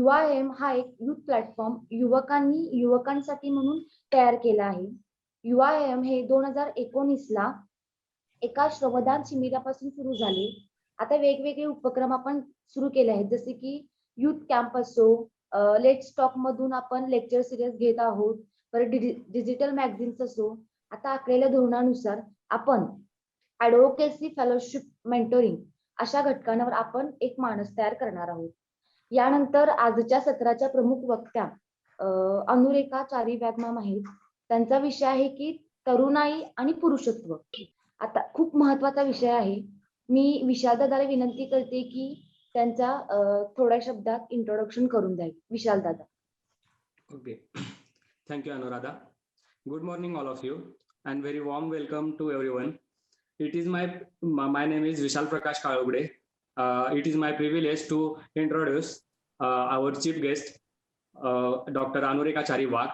युवा हा एक युथ प्लॅटफॉर्म युवकांसाठी म्हणून तयार केला आहे. युवा हे 2019 ला एका श्रमदान शिबिरापासून सुरू झाले. आता वेगवेगळे उपक्रम आपण सुरू केले आहेत, जसे की युथ कॅम्प असो, लेट्स टॉक मधून आपण लेक्चर सिरीज घेत आहोत, परत डिजिटल मॅगझिन्स असो. आता आखलेल्या धोरणानुसार आपण ऍडव्होकेसी फेलोशिप मेंटोरिंग अशा घटकांवर आपण एक मानस तयार करणार आहोत. यानंतर आजच्या सत्राच्या प्रमुख वक्त्या अनुरेखा चारी मॅम आहेत. त्यांचा विषय आहे की तरुणाई आणि पुरुषत्व. आता खूप महत्वाचा विषय आहे. मी विशाल दादाला विनंती करते की त्यांचा थोड्या शब्दात इंट्रोडक्शन करून द्याल. विशाल दादा. Okay. Thank you, Anuradha. Good morning, all of you, and very warm welcome to everyone. It is my name is Vishal Prakash Kalugde. It is my privilege to introduce our chief guest, Dr. Anurekha Chari Wagh.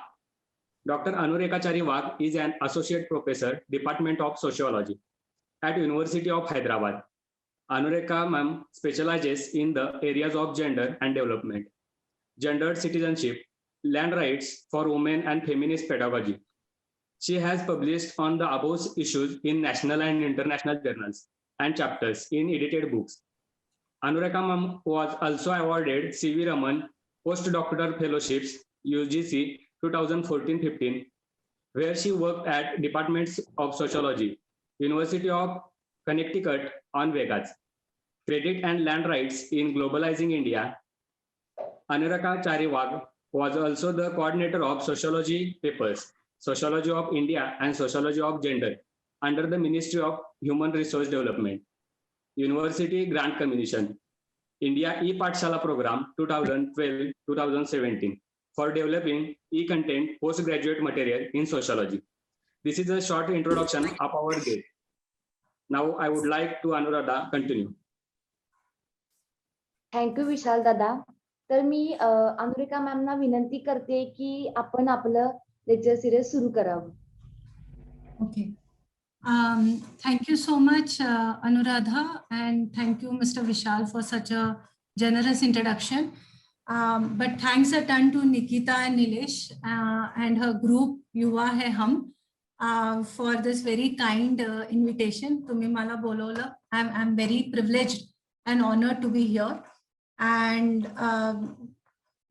Dr. Anurekha Chari Wagh is an associate professor, Department of Sociology at University of Hyderabad. Anurekha ma'am specializes in the areas of gender and development, gendered citizenship, land rights for women and feminist pedagogy. She has published on the above issues in national and international journals and chapters in edited books. Anurekha ma'am was also awarded C.V. Raman Postdoctoral Fellowships UGC 2014-15, where she worked at Departments of Sociology, University of Connecticut on Vegas, Credit and Land Rights in Globalizing India. Anurekha Chari Wagh was also the coordinator of sociology papers, Sociology of India and Sociology of Gender under the Ministry of Human Resource Development, University Grant Commission, India E-Pathshala Program 2012-2017 for developing e-content postgraduate material in sociology. This is a short introduction of our guest. Now I would like to Anuradha continue. Thank you Vishal दादा. तर मी अनुरेखा मॅमना विनंती करते की आपण आपलं lecture series सुरू करावं. Okay. Thank you so much, Anuradha, and thank you, Mr. Vishal, for such a generous introduction. But thanks a ton to Nikita and Nilesh and her group Yuva Hai Hum for this very kind invitation. Tumhi mala bolowla. I'm very privileged and honored to be here. And I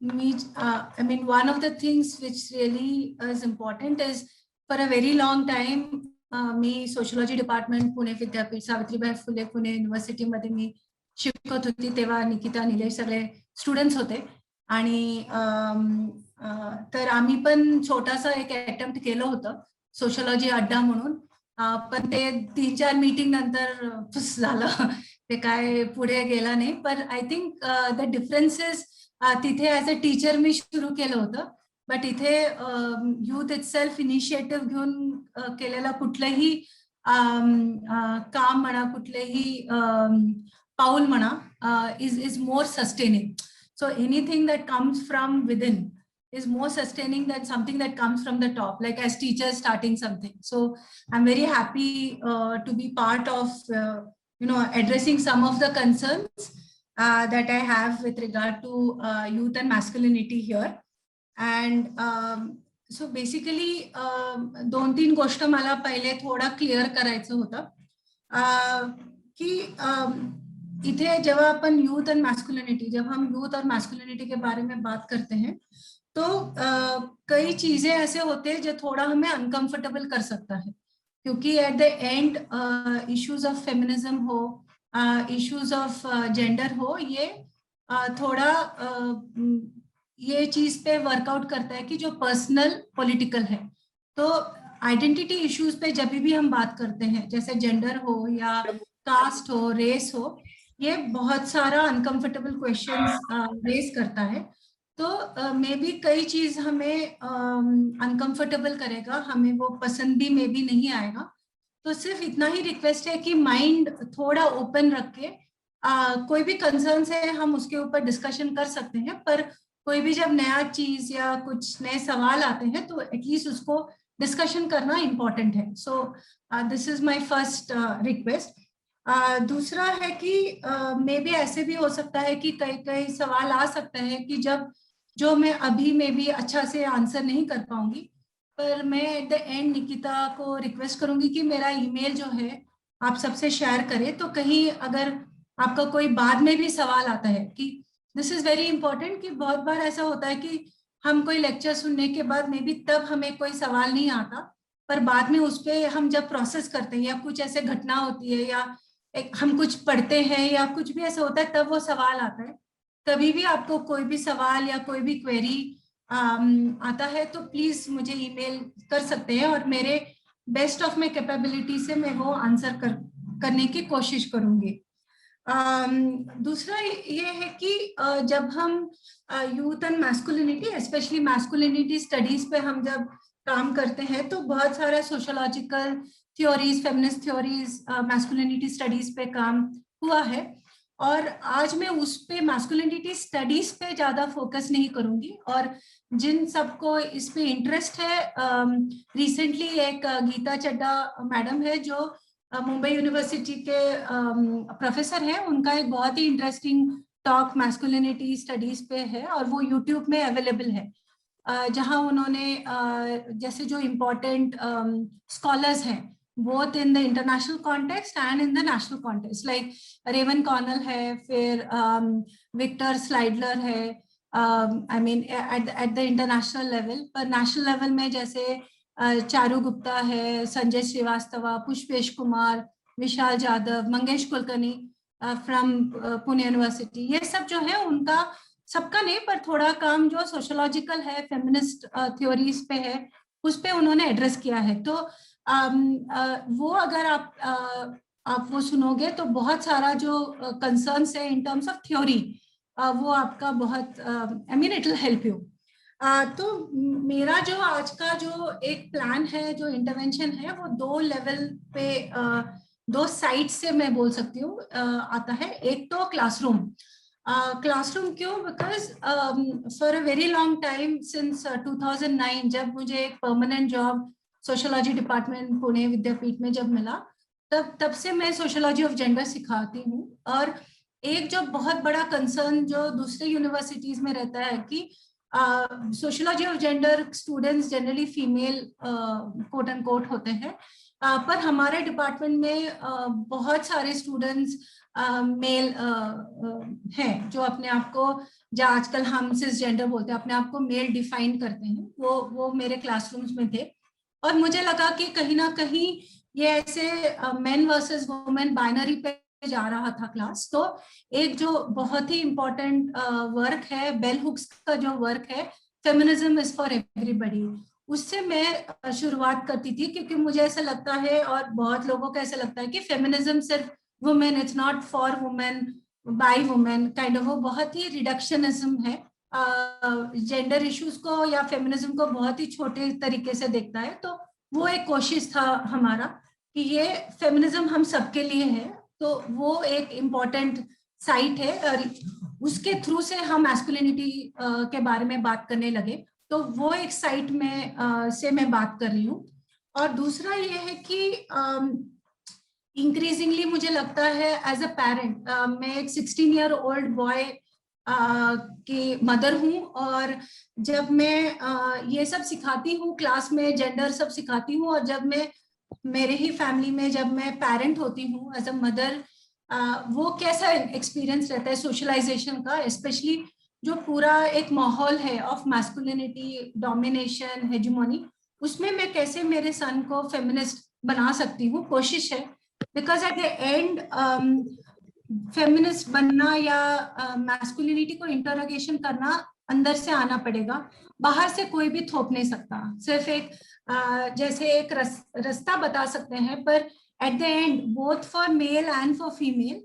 mean, one of the things which really is important is for a very long time, मी sociology department Pune विद्यापीठ Savitribai Phule Pune university मध्ये मी शिकत होती. तेव्हा निकिता निलेश सगळे students होते आणि तर आम्ही पण छोटासा एक अटेम्प्ट केलं होतं सोशियोलॉजी अड्डा म्हणून, पण ते 3-4 मीटिंग नंतर फुस झालं, ते काय पुढे गेला नाही. पण आय थिंक द डिफरन्सेस तिथे ऍज अ टीचर मी सुरू केलं होतं, बट इथे युथ इटसेल्फ इनिशिएटिव्ह घेऊन केलेलं कुठलंही काम म्हणा, कुठलेही पाऊल म्हणा is more sustaining. So anything that comes from within is more sustaining than something that comes from the top, like as teachers starting something. So I'm very happy to be part of addressing some of the concerns that I have with regard to youth and masculinity here. And so basically 2-3 गोष्ट मला पहिले थोडा clear करायचं होतं कि इथे जब अपन youth and masculinity, जब हम यूथ और मैस्कुलिनिटी के बारे में बात करते हैं तो कई चीजें ऐसे होते हैं जो थोड़ा हमें अनकंफर्टेबल कर सकता है, क्योंकि at the end issues of feminism हो, इश्यूज ऑफ जेंडर हो, ये थोड़ा ये चीज पे वर्कआउट करता है कि जो पर्सनल पॉलिटिकल है. तो आइडेंटिटी इश्यूज पे जब भी हम बात करते हैं, जैसे जेंडर हो या कास्ट हो, रेस हो, ये बहुत सारा अनकंफर्टेबल क्वेश्चंस रेस करता है. तो मे बी कई चीज हमें अनकंफर्टेबल करेगा, हमें वो पसंद भी मे बी नहीं आएगा. तो सिर्फ इतना ही रिक्वेस्ट है कि माइंड थोड़ा ओपन रख के कोई भी कंसर्न है हम उसके ऊपर डिस्कशन कर सकते हैं, पर कोई भी जब नया चीज या कुछ नए सवाल आते हैं तो एटलीस्ट उसको डिस्कशन करना इम्पोर्टेंट है. So this is my first request. दूसरा है कि मे बी ऐसे भी हो सकता है कि कई कई सवाल आ सकते हैं कि जब जो मैं अभी में भी अच्छा से आंसर नहीं कर पाऊंगी, पर मैं एट द एंड निकिता को रिक्वेस्ट करूंगी कि मेरा ईमेल जो है आप सबसे शेयर करें, तो कहीं अगर आपका कोई बाद में भी सवाल आता है कि दिस इज वेरी इंपॉर्टेंट, कि बहुत बार ऐसा होता है कि हम कोई लेक्चर सुनने के बाद मे बी तब हमें कोई सवाल नहीं आता, पर बाद में उस पर हम जब प्रोसेस करते हैं या कुछ ऐसे घटना होती है या हम कुछ पढ़ते हैं या कुछ भी ऐसा होता है तब वो सवाल आता है। कभी भी आपको कोई भी सवाल या कोई भी क्वेरी आता है तो प्लीज मुझे ईमेल कर सकते हैं, और मेरे बेस्ट ऑफ माई कैपेबिलिटी से मैं वो आंसर करने की कोशिश करूंगी। दूसरा ये है कि जब हम youth and masculinity, specially masculinity studies पे हम जब काम करते हैं तो बहुत सारा sociological theories, feminist theories, masculinity studies पे काम हुआ है, और आज मैं उस पे मैस्कुलिनिटी स्टडीज पे ज्यादा फोकस नहीं करूंगी। और जिन सबको इस पे इंटरेस्ट है, रिसेंटली एक गीता चड्डा मैडम है जो मुंबई यूनिवर्सिटी के प्रोफेसर हैं, उनका एक बहुत ही इंटरेस्टिंग टॉक मैस्कुलिनिटी स्टडीज पे है और वो यूट्यूब में अवेलेबल है, जहां उन्होंने जैसे जो इम्पोर्टेंट स्कॉलर्स हैं both in the international context and in the national context, like Raewyn Connell है, फिर विक्टर स्लाइडलर है, I mean at the international level. पर नेशनल लेवल में जैसे चारू गुप्ता है, संजय श्रीवास्तवा, पुष्पेश कुमार, विशाल जाधव, मंगेश कुलकर्णी फ्रॉम पुणे यूनिवर्सिटी, ये सब जो है उनका सबका नहीं पर थोड़ा काम जो सोशोलॉजिकल है, फेमिनिस्ट थ्योरीज पे है, उस पे उन्होंने एड्रेस किया है। तो वो अगर आप वो सुनोगे तो बहुत सारा जो कंसर्न्स है इन टर्म्स ऑफ थ्योरी, वो आपका बहुत I mean it will help you. तो मेरा जो आज का जो एक प्लान है, जो इंटरवेंशन है, वो दो लेवल पे, दो साइड से मैं बोल सकती हूँ आता है। एक तो क्लासरूम, क्लासरूम क्यों? Because for a very long time since 2009 जब मुझे एक permanent job sociology department Pune Vidyapeeth में जब मिला, तब से मैं सोशोलॉजी ऑफ जेंडर सिखाती हूँ। और एक जो बहुत बड़ा कंसर्न जो दूसरे यूनिवर्सिटीज में रहता है कि sociology of gender students generally female quote and quote होते हैं, पर हमारे डिपार्टमेंट में बहुत सारे स्टूडेंट्स मेल हैं जो अपने आप को, जो आजकल हम सिस जेंडर बोलते हैं, अपने आप को मेल डिफाइन करते हैं, वो मेरे क्लासरूम्स में थे। और मुझे लगा कि कहीं ना कहीं ये ऐसे मेन वर्सेस वुमेन बाइनरी पे जा रहा था क्लास। तो एक जो बहुत ही इम्पोर्टेंट वर्क है, बेल हुक्स का जो वर्क है, फेमिनिज्म इज फॉर एवरीबॉडी, उससे मैं शुरुआत करती थी, क्योंकि मुझे ऐसा लगता है और बहुत लोगों को ऐसा लगता है कि फेमिनिज्म सिर्फ women, it's not for women by women kind of, वो बहुत ही रिडक्शनिज्म है, जेंडर इश्यूज को या फेमिनिज्म को बहुत ही छोटे तरीके से देखता है। तो वो एक कोशिश था हमारा कि ये फेमिनिज्म हम सबके लिए है, तो वो एक इम्पोर्टेंट साइट है और उसके थ्रू से हम मैस्कुलिनिटी के बारे में बात करने लगे। तो वो एक साइट में से मैं बात कर रही हूँ। और दूसरा ये है कि इंक्रीजिंगली मुझे लगता है एज अ पेरेंट, मैं एक 16 ईयर ओल्ड बॉय की मदर हूँ, और जब मैं ये सब सिखाती हूँ क्लास में, जेंडर सब सिखाती हूँ, और जब मैं मेरे ही फैमिली में जब मैं पेरेंट होती हूँ एज अ मदर, वो कैसा एक्सपीरियंस रहता है सोशलाइजेशन का, स्पेशली जो पूरा एक माहौल है ऑफ मैस्कुलिनिटी, डोमिनेशन, हेजेमोनी, उसमें मैं कैसे मेरे सन को फेमिनिस्ट बना सकती हूँ, कोशिश है। Because at the end feminist बनना या मैस्कुलिनिटी को इंटरोगेशन करना अंदर से आना पड़ेगा, बाहर से कोई भी थोप नहीं सकता। सिर्फ एक जैसे एक रास्ता बता सकते हैं, पर at the end both for male and for female,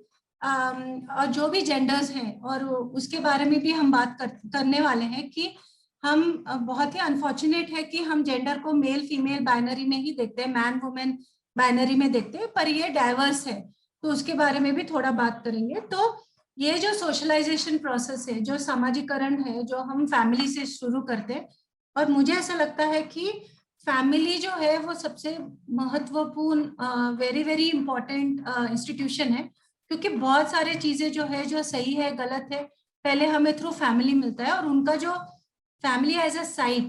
और जो भी जेंडर्स हैं, और उसके बारे में भी हम बात करने वाले हैं कि हम बहुत ही अनफॉर्चुनेट है कि हम जेंडर को मेल फीमेल बाइनरी में ही देखते हैं, मैन वुमेन बाइनरी में देखते हैं, पर ये डाइवर्स है, तो उसके बारे में भी थोड़ा बात करेंगे। तो ये जो सोशलाइजेशन प्रोसेस है, जो सामाजिकरण है, जो हम फैमिली से शुरू करते हैं, और मुझे ऐसा लगता है कि फैमिली जो है वो सबसे महत्वपूर्ण वेरी वेरी इंपॉर्टेंट इंस्टीट्यूशन है, क्योंकि बहुत सारे चीजें जो है जो सही है गलत है पहले हमें थ्रू फैमिली मिलता है, और उनका जो family as a site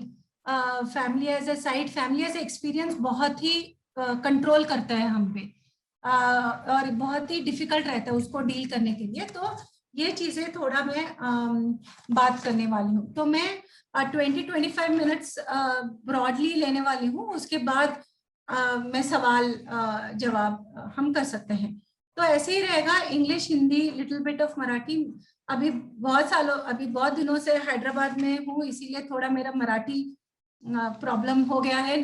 family as experience बहुत ही कंट्रोल करता है हम पे, और बहुत ही डिफिकल्ट रहता है उसको डील करने के लिए। तो ये चीजें थोड़ा मैं बात करने वाली हूँ। तो मैं 20-25 मिनट्स ब्रॉडली लेने वाली हूँ, उसके बाद मैं सवाल जवाब हम कर सकते हैं। तो ऐसे ही रहेगा, English, Hindi, little bit of Marathi. अभी बहुत दिनों से हैदराबाद में हूँ, इसीलिए थोड़ा मेरा मराठी प्रॉब्लम हो गया है।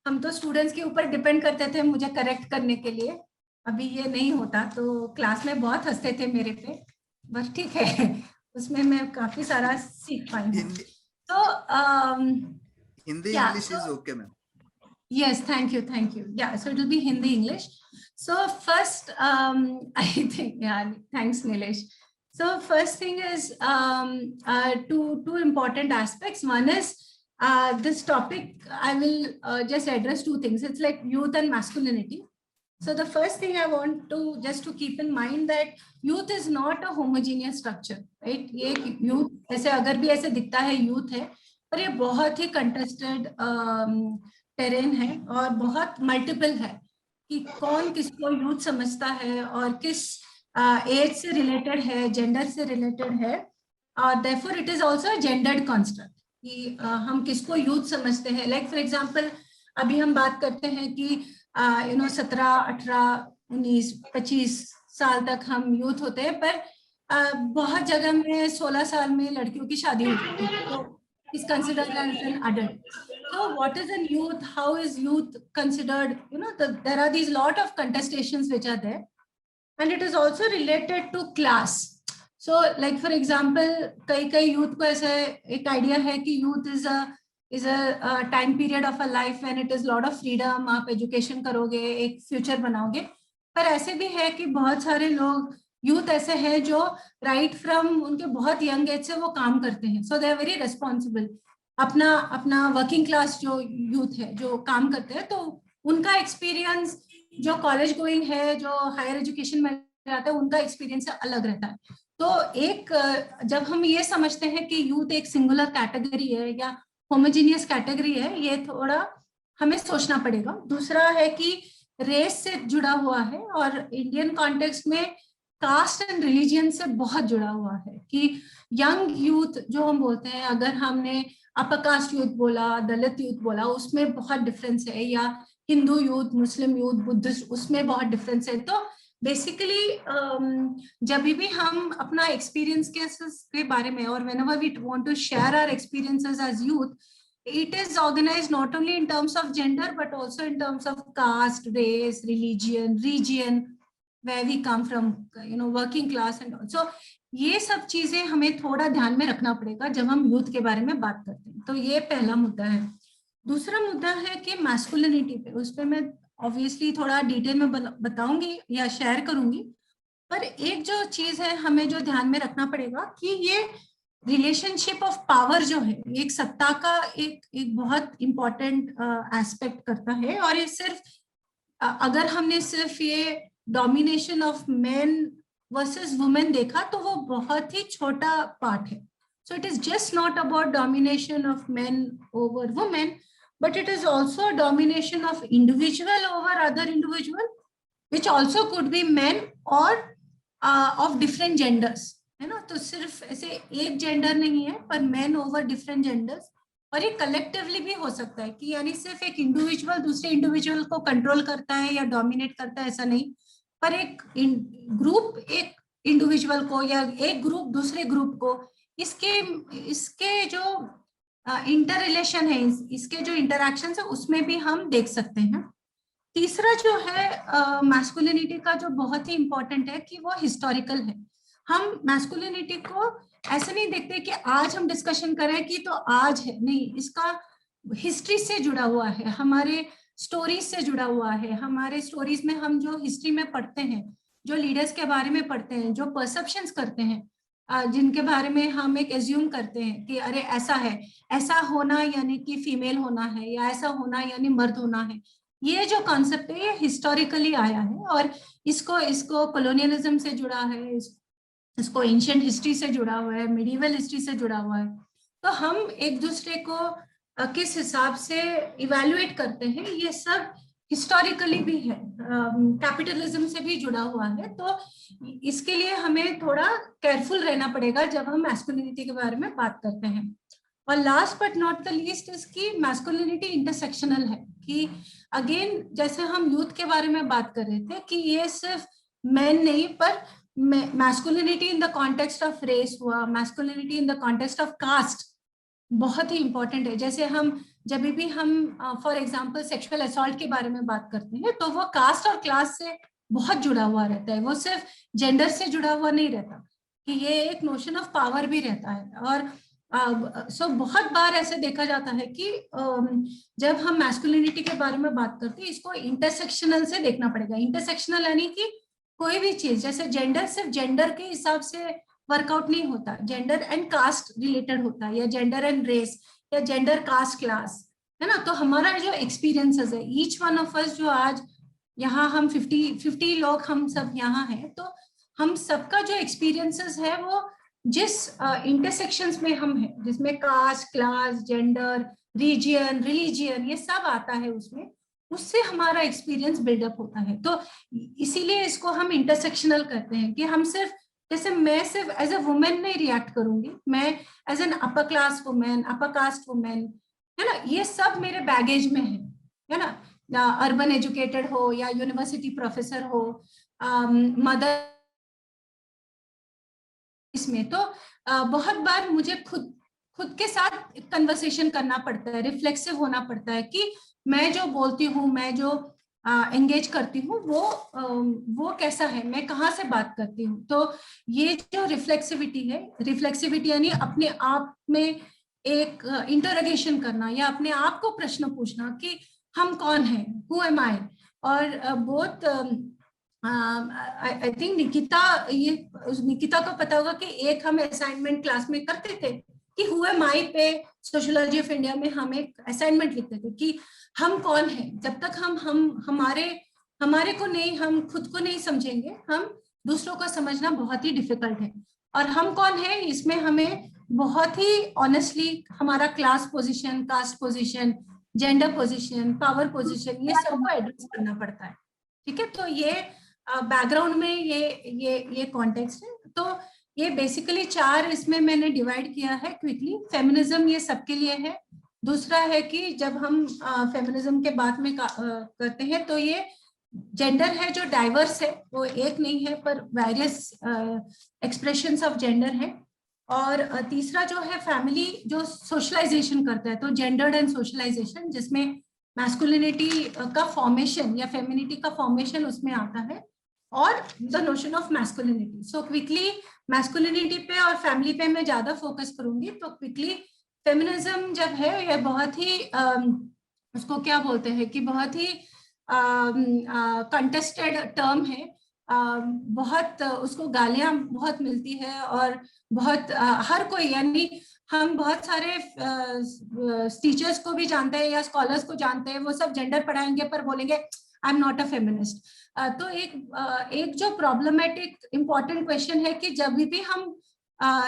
हम तो स्टूडेंट्स के ऊपर डिपेंड करते थे मुझे करेक्ट करने के लिए, अभी ये नहीं होता। तो क्लास में बहुत हंसते थे मेरे पे, बस ठीक है, उसमें मैं काफी सारा सीख पाई हूँ। तो Hindi yeah, English is okay, ma'am. yes, thank you. Yeah, so it will be Hindi English. So first, I think, yeah, thanks Nilesh. So first thing is two important aspects. One is this topic, I will just address two things. It's like youth and masculinity. So the first thing I want to just to keep in mind that youth is not a homogeneous structure, right? ये youth ऐसे अगर भी ऐसे दिखता है youth है, पर ये बहुत ही contested टेरेन है और बहुत मल्टीपल है कि कौन किसको youth समझता है और किस एज से रिलेटेड है, जेंडर से रिलेटेड है, और therefore it is also a gendered construct कि हम किसको youth समझते हैं। Like for example, अभी हम बात करते हैं कि 17, 18, 19, 25 साल तक हम यूथ होते हैं, पर बहुत जगह में 16 साल में लड़कियों की शादी हो जाती है, तो is considered as an adult. So what is an youth? How is youth considered? There are these lot of contestations which are there, and it is also related to class. So like for example, कई youth को ऐसे एक idea है कि youth is a time period of a life when it is lot of freedom, आप education करोगे, एक future बनाओगे। पर ऐसे भी है कि बहुत सारे लोग youth ऐसे हैं जो right from उनके बहुत young age से वो काम करते हैं, so they are very responsible। अपना working class जो youth है जो काम करते हैं, तो उनका experience जो college going है, जो higher education में जाता है, उनका experience अलग रहता है। तो एक जब हम ये समझते हैं कि youth एक singular category है या होमोजीनियस कैटेगरी है, ये थोड़ा हमें सोचना पड़ेगा। दूसरा है कि रेस से जुड़ा हुआ है और इंडियन कॉन्टेक्स्ट में कास्ट एंड रिलीजियन से बहुत जुड़ा हुआ है कि यंग यूथ जो हम बोलते हैं, अगर हमने अपर कास्ट यूथ बोला, दलित यूथ बोला, उसमें बहुत डिफरेंस है, या हिंदू यूथ, मुस्लिम यूथ, बुद्धिस्ट, उसमें बहुत डिफरेंस है। तो बेसिकली जब भी हम अपना एक्सपीरियंस के बारे में, और whenever we want to share our experiences as youth, it is organized not only in terms of gender but also in terms of caste, race, religion, region, where we come from, working class and all. So ये सब चीजें हमें थोड़ा ध्यान में रखना पड़ेगा जब हम यूथ के बारे में बात करते हैं। तो ये पहला मुद्दा है। दूसरा मुद्दा है कि मैस्कुलिनिटी पे, उस पर मैं ऑब्वियसली थोड़ा डिटेल में बताऊंगी या शेयर करूंगी, पर एक जो चीज है हमें जो ध्यान में रखना पड़ेगा कि ये रिलेशनशिप ऑफ पावर जो है, एक सत्ता का एक बहुत इंपॉर्टेंट एस्पेक्ट करता है। और ये सिर्फ अगर हमने सिर्फ ये domination of main versus women देखा तो वो बहुत ही छोटा पार्ट है। So it is just not about domination of main over women, but it is also a domination of individual over other individual, which also could be men or of different genders, है ना। तो सिर्फ ऐसे एक gender नहीं है, पर men over different genders, और ये कलेक्टिवली भी हो सकता है कि यानी सिर्फ एक इंडिविजुअल दूसरे इंडिविजुअल को कंट्रोल करता है या डोमिनेट करता है, ऐसा नहीं, पर एक ग्रुप एक इंडिविजुअल को या एक ग्रुप दूसरे ग्रुप को, इसके जो इंटर रिलेशन है, इसके जो इंटरैक्शन है, उसमें भी हम देख सकते हैं। तीसरा जो है मैस्कुलिनिटी का जो बहुत ही इंपॉर्टेंट है कि वो हिस्टोरिकल है। हम मैस्कुलिनिटी को ऐसे नहीं देखते कि आज हम डिस्कशन करें कि तो आज है, नहीं, इसका हिस्ट्री से जुड़ा हुआ है, हमारे स्टोरीज से जुड़ा हुआ है। हमारे स्टोरीज में हम जो हिस्ट्री में पढ़ते हैं, जो लीडर्स के बारे में पढ़ते हैं, जो परसेप्शंस करते हैं, जिनके बारे में हम एक एज्यूम करते हैं कि अरे ऐसा है, ऐसा होना यानी कि फीमेल होना है, या ऐसा होना यानी मर्द होना है। ये जो कॉन्सेप्ट है ये हिस्टोरिकली आया है, और इसको कॉलोनियलिज्म से जुड़ा है, इसको एंशिएंट हिस्ट्री से जुड़ा हुआ है, मिडिवल हिस्ट्री से जुड़ा हुआ है। तो हम एक दूसरे को किस हिसाब से इवैल्यूएट करते हैं, ये सब हिस्टोरिकली भी है, कैपिटलिज्म से भी जुड़ा हुआ है। तो इसके लिए हमें थोड़ा केयरफुल रहना पड़ेगा जब हम मैस्कुलिनिटी के बारे में बात करते हैं। और last but not the least इसकी मैस्कुलिनिटी इंटरसेक्शनल है, कि अगेन जैसे हम यूथ के बारे में बात कर रहे थे कि ये सिर्फ मेन नहीं, पर masculinity in the context of race हुआ, masculinity in the context of caste बहुत ही इंपॉर्टेंट है। जैसे हम जब भी हम फॉर एग्जांपल सेक्सुअल असॉल्ट के बारे में बात करते हैं तो वो कास्ट और क्लास से बहुत जुड़ा हुआ रहता है, वो सिर्फ जेंडर से जुड़ा हुआ नहीं रहता, कि ये एक नोशन ऑफ पावर भी रहता है। और सो बहुत बार ऐसे देखा जाता है कि जब हम मैस्कुलिनिटी के बारे में बात करते हैं इसको इंटरसेक्शनल से देखना पड़ेगा। इंटरसेक्शनल यानी कि कोई भी चीज, जैसे जेंडर सिर्फ जेंडर के हिसाब से वर्कआउट नहीं होता, जेंडर एंड कास्ट रिलेटेड होता है, या जेंडर एंड रेस, या जेंडर कास्ट क्लास, है ना। तो हमारा जो एक्सपीरियंसेस है, ईच वन ऑफ अस, जो आज यहाँ हम 50 लोग हम सब यहाँ हैं, तो हम सबका जो एक्सपीरियंसेस है वो जिस इंटरसेक्शंस में हम हैं, जिसमें caste, class, gender, region, religion, ये सब आता है उसमें, उससे हमारा एक्सपीरियंस बिल्डअप होता है। तो इसीलिए इसको हम इंटरसेक्शनल कहते हैं, कि हम सिर्फ, जैसे मैं सिर्फ एज ए वुमेन नहीं रिएक्ट करूंगी, मैं as an upper class women, upper caste women, है ना, ये सब मेरे बैगेज में है ना। अर्बन एजुकेटेड हो या यूनिवर्सिटी प्रोफेसर हो, मदर, इसमें तो बहुत बार मुझे खुद के साथ कन्वर्सेशन करना पड़ता है, रिफ्लेक्सिव होना पड़ता है, कि मैं जो बोलती हूँ, मैं जो एंगेज करती हूँ, वो कैसा है, मैं कहाँ से बात करती हूँ। तो ये जो रिफ्लेक्सिविटी है, रिफ्लेक्सिविटी यानी अपने आप में एक इंटरोगेशन करना, या अपने आप को प्रश्न पूछना कि हम कौन हैं, हु एम आई। और बहुत आई थिंक निकिता को पता होगा कि एक हम असाइनमेंट क्लास में करते थे कि हु एम आई पे सोशियोलॉजी ऑफ इंडिया में हम एक असाइनमेंट लिखते थे कि हम कौन हैं। जब तक हम हमारे को नहीं, हम खुद को नहीं समझेंगे, हम दूसरों को समझना बहुत ही डिफिकल्ट है। और हम कौन है, इसमें हमें बहुत ही ऑनेस्टली हमारा class position, caste position, gender position, power position, ये सबको एड्रेस करना पड़ता है। ठीक है, तो ये बैकग्राउंड में ये कॉन्टेक्स्ट है। तो ये बेसिकली 4 इसमें मैंने डिवाइड किया है क्विकली। फेमिनिज्म ये सबके लिए है। दूसरा है कि जब हम फेमिनिज्म के बात में करते हैं तो ये जेंडर है जो डाइवर्स है, वो एक नहीं है पर वेरियस एक्सप्रेशंस ऑफ जेंडर है। और तीसरा जो है फैमिली जो सोशलाइजेशन करता है, तो जेंडर्ड एंड सोशलाइजेशन, जिसमें मैस्कुलिनिटी का फॉर्मेशन या फेमिनिटी का फॉर्मेशन उसमें आता है, और the notion of masculinity. So quickly masculinity पे और फैमिली पे मैं ज्यादा फोकस करूंगी। तो क्विकली फेमिनिज्म जब है ये बहुत ही उसको क्या बोलते हैं कि बहुत ही कंटेस्टेड टर्म है। बहुत उसको गालियां बहुत मिलती है, और बहुत हर कोई, यानी हम बहुत सारे टीचर्स को भी जानते हैं या स्कॉलर्स को जानते हैं, वो सब जेंडर पढ़ाएंगे पर बोलेंगे I am not a feminist. तो एक जो प्रॉब्लमेटिक इम्पोर्टेंट क्वेश्चन है कि जब भी हम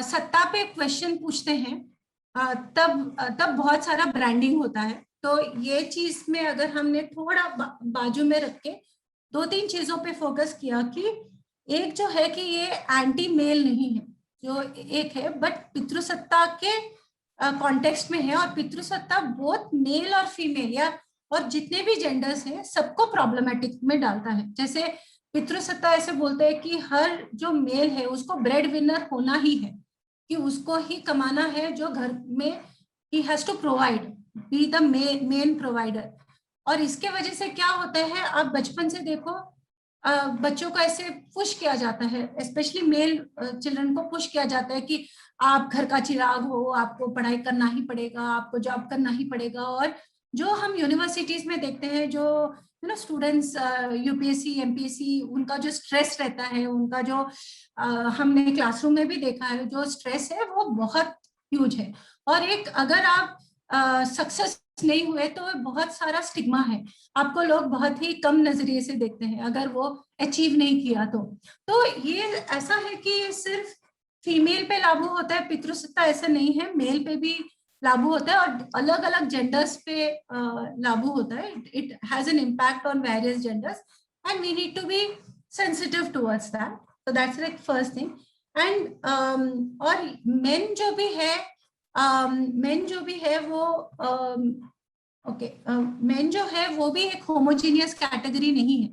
सत्ता पे क्वेश्चन पूछते हैं तब बहुत सारा ब्रांडिंग होता है। तो ये चीज में अगर हमने थोड़ा बाजू में रख के 2-3 चीजों पे फोकस किया कि एक जो है कि ये एंटी मेल नहीं है, जो एक है, बट पितृसत्ता के कॉन्टेक्स्ट में है, और पितृसत्ता बोथ मेल और फीमेल या और जितने भी जेंडर्स हैं सबको प्रॉब्लमेटिक में डालता है। जैसे पितृसत्ता ऐसे बोलते हैं कि हर जो मेल है उसको ब्रेड विनर होना ही है, कि उसको ही कमाना है, जो घर में ही has to provide, be the main provider. और इसके वजह से क्या होता है, आप बचपन से देखो बच्चों को ऐसे पुश किया जाता है, स्पेशली मेल चिल्ड्रन को पुश किया जाता है कि आप घर का चिराग हो, आपको पढ़ाई करना ही पड़ेगा, आपको जॉब करना ही पड़ेगा। और जो हम यूनिवर्सिटीज में देखते हैं, जो स्टूडेंट्स यूपीएससी एमपीएससी, उनका जो स्ट्रेस रहता है, उनका जो हमने क्लासरूम में भी देखा है, जो स्ट्रेस है वो बहुत ह्यूज है। और एक अगर आप सक्सेस नहीं हुए तो बहुत सारा स्टिग्मा है, आपको लोग बहुत ही कम नजरिए से देखते हैं अगर वो अचीव नहीं किया तो ये ऐसा है कि ये सिर्फ फीमेल पे लागू होता है, पितृसत्ता ऐसा नहीं है, मेल पे भी लागू होता है और अलग अलग जेंडर्स पे लागू होता है। It has an impact on various genders and we need to be sensitive towards that, so that's like first thing. And और मेन जो भी है वो मेन जो है वो भी एक होमोजीनियस कैटेगरी नहीं है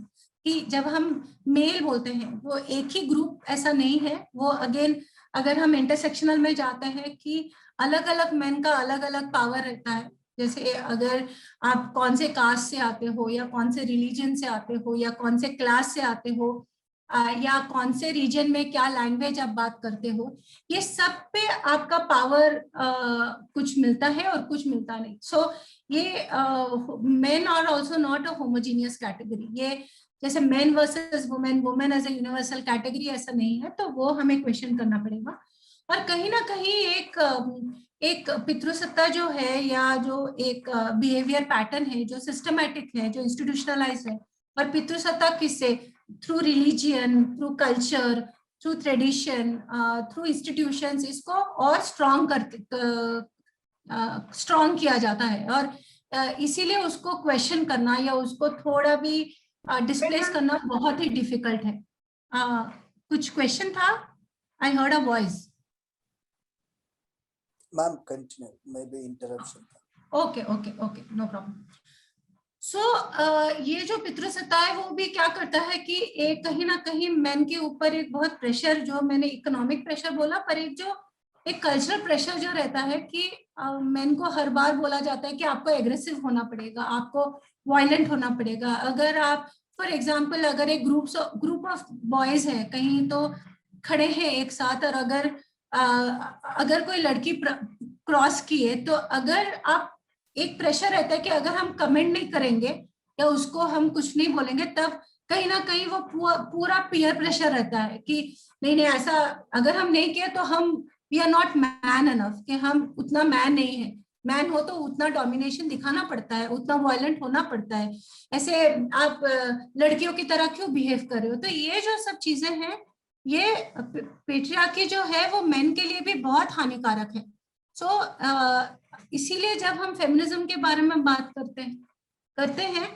कि जब हम मेल बोलते हैं वो एक ही ग्रुप ऐसा नहीं है। वो अगेन अगर हम इंटरसेक्शनल में जाते हैं कि अलग अलग मेन का अलग अलग पावर रहता है। जैसे अगर आप कौन से कास्ट से आते हो या कौन से रिलीजन से आते हो या कौन से क्लास से आते हो या कौन से रीजन में क्या लैंग्वेज आप बात करते हो, ये सब पे आपका पावर कुछ मिलता है और कुछ मिलता नहीं। सो ये men are also not a homogeneous category. ये जैसे men versus women, women as a universal category ऐसा नहीं है, तो वो हमें क्वेश्चन करना पड़ेगा। और कहीं ना कहीं एक पितृसत्ता जो है या जो एक बिहेवियर पैटर्न है जो सिस्टमैटिक है, जो इंस्टीट्यूशनलाइज है, और पितृसत्ता किससे, through religion, through culture, through tradition, through institutions, इसको और स्ट्रॉन्ग किया जाता है। और इसीलिए उसको क्वेश्चन करना या उसको थोड़ा भी डिस्प्लेस करना बहुत ही डिफिकल्ट है। कुछ क्वेश्चन था? I heard a voice. Ma'am continue, may be interruption. Okay, no problem. So ये जो पितृसत्ता है वो भी क्या करता है कि एक कहीं ना कहीं मेन के ऊपर एक बहुत प्रेशर, जो मैंने इकोनॉमिक प्रेशर बोला, पर एक कल्चरल प्रेशर जो रहता है कि मेन को हर बार बोला जाता है कि आपको एग्रेसिव होना पड़ेगा, आपको वायलेंट होना पड़ेगा। अगर आप फॉर एग्जांपल अगर एक ग्रुप ऑफ बॉयज है कहीं तो खड़े हैं एक साथ, और अगर कोई लड़की क्रॉस की है तो अगर आप एक प्रेशर रहता है कि अगर हम कमेंट नहीं करेंगे या उसको हम कुछ नहीं बोलेंगे, तब कहीं ना कहीं वो पूरा पीयर प्रेशर रहता है कि नहीं ऐसा अगर हम नहीं किए तो हम we are not man enough, कि हम उतना मैन नहीं है। मैन हो तो उतना डोमिनेशन दिखाना पड़ता है, उतना वायलेंट होना पड़ता है, ऐसे आप लड़कियों की तरह क्यों बिहेव कर रहे हो। तो ये जो सब चीजें हैं, ये पेट्रियार्की जो है वो मेन के लिए भी बहुत हानिकारक है। इसीलिए जब हम फेमिनिज्म के बारे में बात करते हैं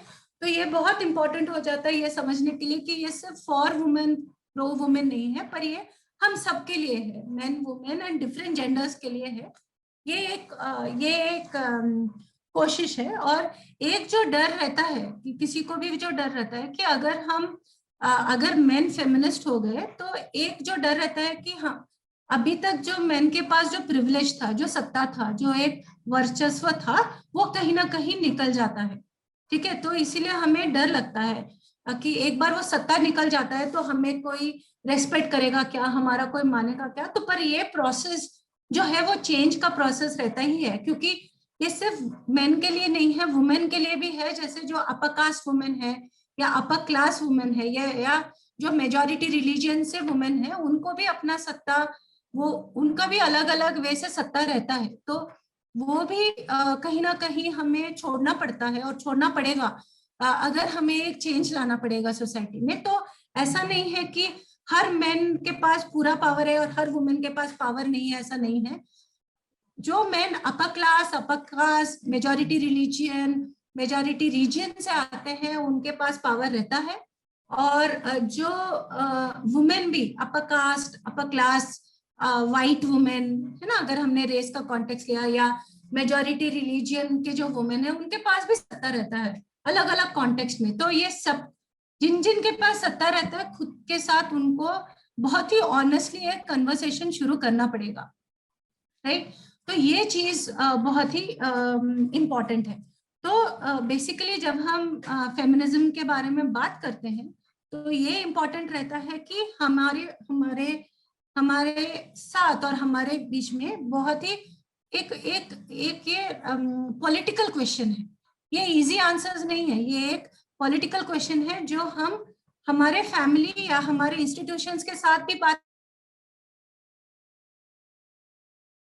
तो ये बहुत इंपॉर्टेंट हो जाता है ये समझने के लिए कि ये सिर्फ फॉर वुमेन, प्रो वुमेन नहीं है, पर ये हम सबके लिए है, main women and different genders के लिए है। ये एक कोशिश है। और एक जो डर रहता है कि किसी को भी जो डर रहता है कि अगर मेन फेमिनिस्ट हो गए तो एक जो डर रहता है कि हाँ, अभी तक जो मेन के पास जो प्रिविलेज था, जो सत्ता था, जो एक वर्चस्व था, वो कहीं ना कहीं निकल जाता है। ठीक है, तो इसीलिए हमें डर लगता है कि एक बार वो सत्ता निकल जाता है तो हमें कोई रेस्पेक्ट करेगा क्या, हमारा कोई मानेगा क्या। तो पर ये प्रोसेस जो है वो चेंज का प्रोसेस रहता ही है, क्योंकि ये सिर्फ मेन के लिए नहीं है, वुमेन के लिए भी है। जैसे जो अपर कास्ट वुमेन है या अपर क्लास वुमेन है या जो मेजॉरिटी रिलीजन से वुमेन है, उनको भी अपना सत्ता, वो उनका भी अलग अलग वे से सत्ता रहता है। तो वो भी कहीं ना कहीं हमें छोड़ना पड़ता है और छोड़ना पड़ेगा अगर हमें एक चेंज लाना पड़ेगा सोसाइटी में। तो ऐसा नहीं है कि हर मैन के पास पूरा पावर है और हर वुमेन के पास पावर नहीं है, ऐसा नहीं है। जो man upper class, upper caste, majority religion, majority region से आते हैं, उनके पास पावर रहता है। और जो वुमेन भी upper caste, upper class, white women है ना, अगर हमने रेस का कॉन्टेक्स्ट लिया, या मेजॉरिटी रिलीजियन के जो वुमेन है, उनके पास भी सत्ता रहता है अलग अलग कॉन्टेक्स्ट में। तो ये सब जिन के पास सत्ता रहता है, खुद के साथ उनको बहुत ही ऑनेस्टली एक कन्वर्सेशन शुरू करना पड़ेगा, राइट। तो ये चीज बहुत ही इम्पोर्टेंट है। तो बेसिकली जब हम फेमिनिज्म के बारे में बात करते हैं तो ये इम्पोर्टेंट रहता है कि हमारे साथ और हमारे बीच में बहुत ही एक ये पॉलिटिकल क्वेश्चन है। ये इजी आंसर्स नहीं है, ये एक पॉलिटिकल क्वेश्चन है जो हम हमारे फैमिली या हमारे इंस्टीट्यूशंस के साथ भी बात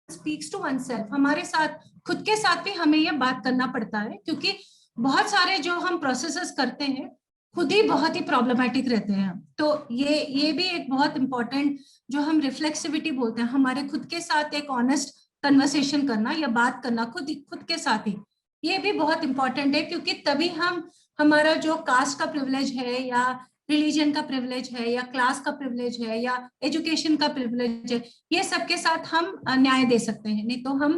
स्पीक्स टू वनसेल्फ, हमारे साथ खुद के साथ भी हमें ये बात करना पड़ता है, क्योंकि बहुत सारे जो हम प्रोसेसेस करते हैं खुद ही बहुत ही प्रॉब्लमेटिक रहते हैं। तो ये भी एक बहुत इंपॉर्टेंट जो हम रिफ्लेक्सिविटी बोलते हैं, हमारे खुद के साथ एक ऑनेस्ट कन्वर्सेशन करना या बात करना खुद के साथ ही, ये भी बहुत इंपॉर्टेंट है, क्योंकि तभी हम हमारा जो कास्ट का प्रिविलेज है या रिलीजन का प्रिविलेज है या क्लास का प्रिविलेज है या एजुकेशन का प्रिविलेज है, ये सबके साथ हम न्याय दे सकते हैं। नहीं तो हम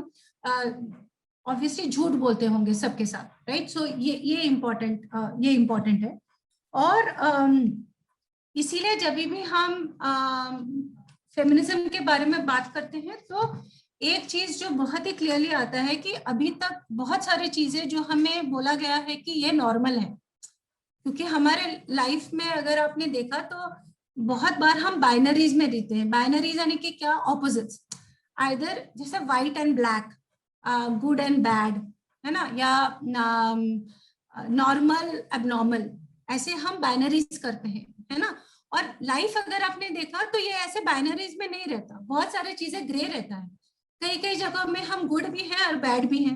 ऑब्वियसली झूठ बोलते होंगे सबके साथ, राइट। सो ये इम्पोर्टेंट है। और इसीलिए जब भी हम फेमिनिज्म के बारे में बात करते हैं तो एक चीज जो बहुत ही क्लियरली आता है कि अभी तक बहुत सारी चीजें जो हमें बोला गया है कि ये नॉर्मल है, क्योंकि हमारे लाइफ में अगर आपने देखा तो बहुत बार हम बाइनरीज में रहते हैं। बाइनरीज यानी कि क्या, ऑपोजिट्स, आइदर जैसे white and black, good and bad, है ना, या नॉर्मल एबनॉर्मल, ऐसे हम बाइनरीज करते हैं, है ना। और लाइफ अगर आपने देखा तो ये ऐसे बाइनरीज में नहीं रहता, बहुत सारी चीजें ग्रे रहता है। कई कई जगह में हम गुड भी हैं और बैड भी हैं,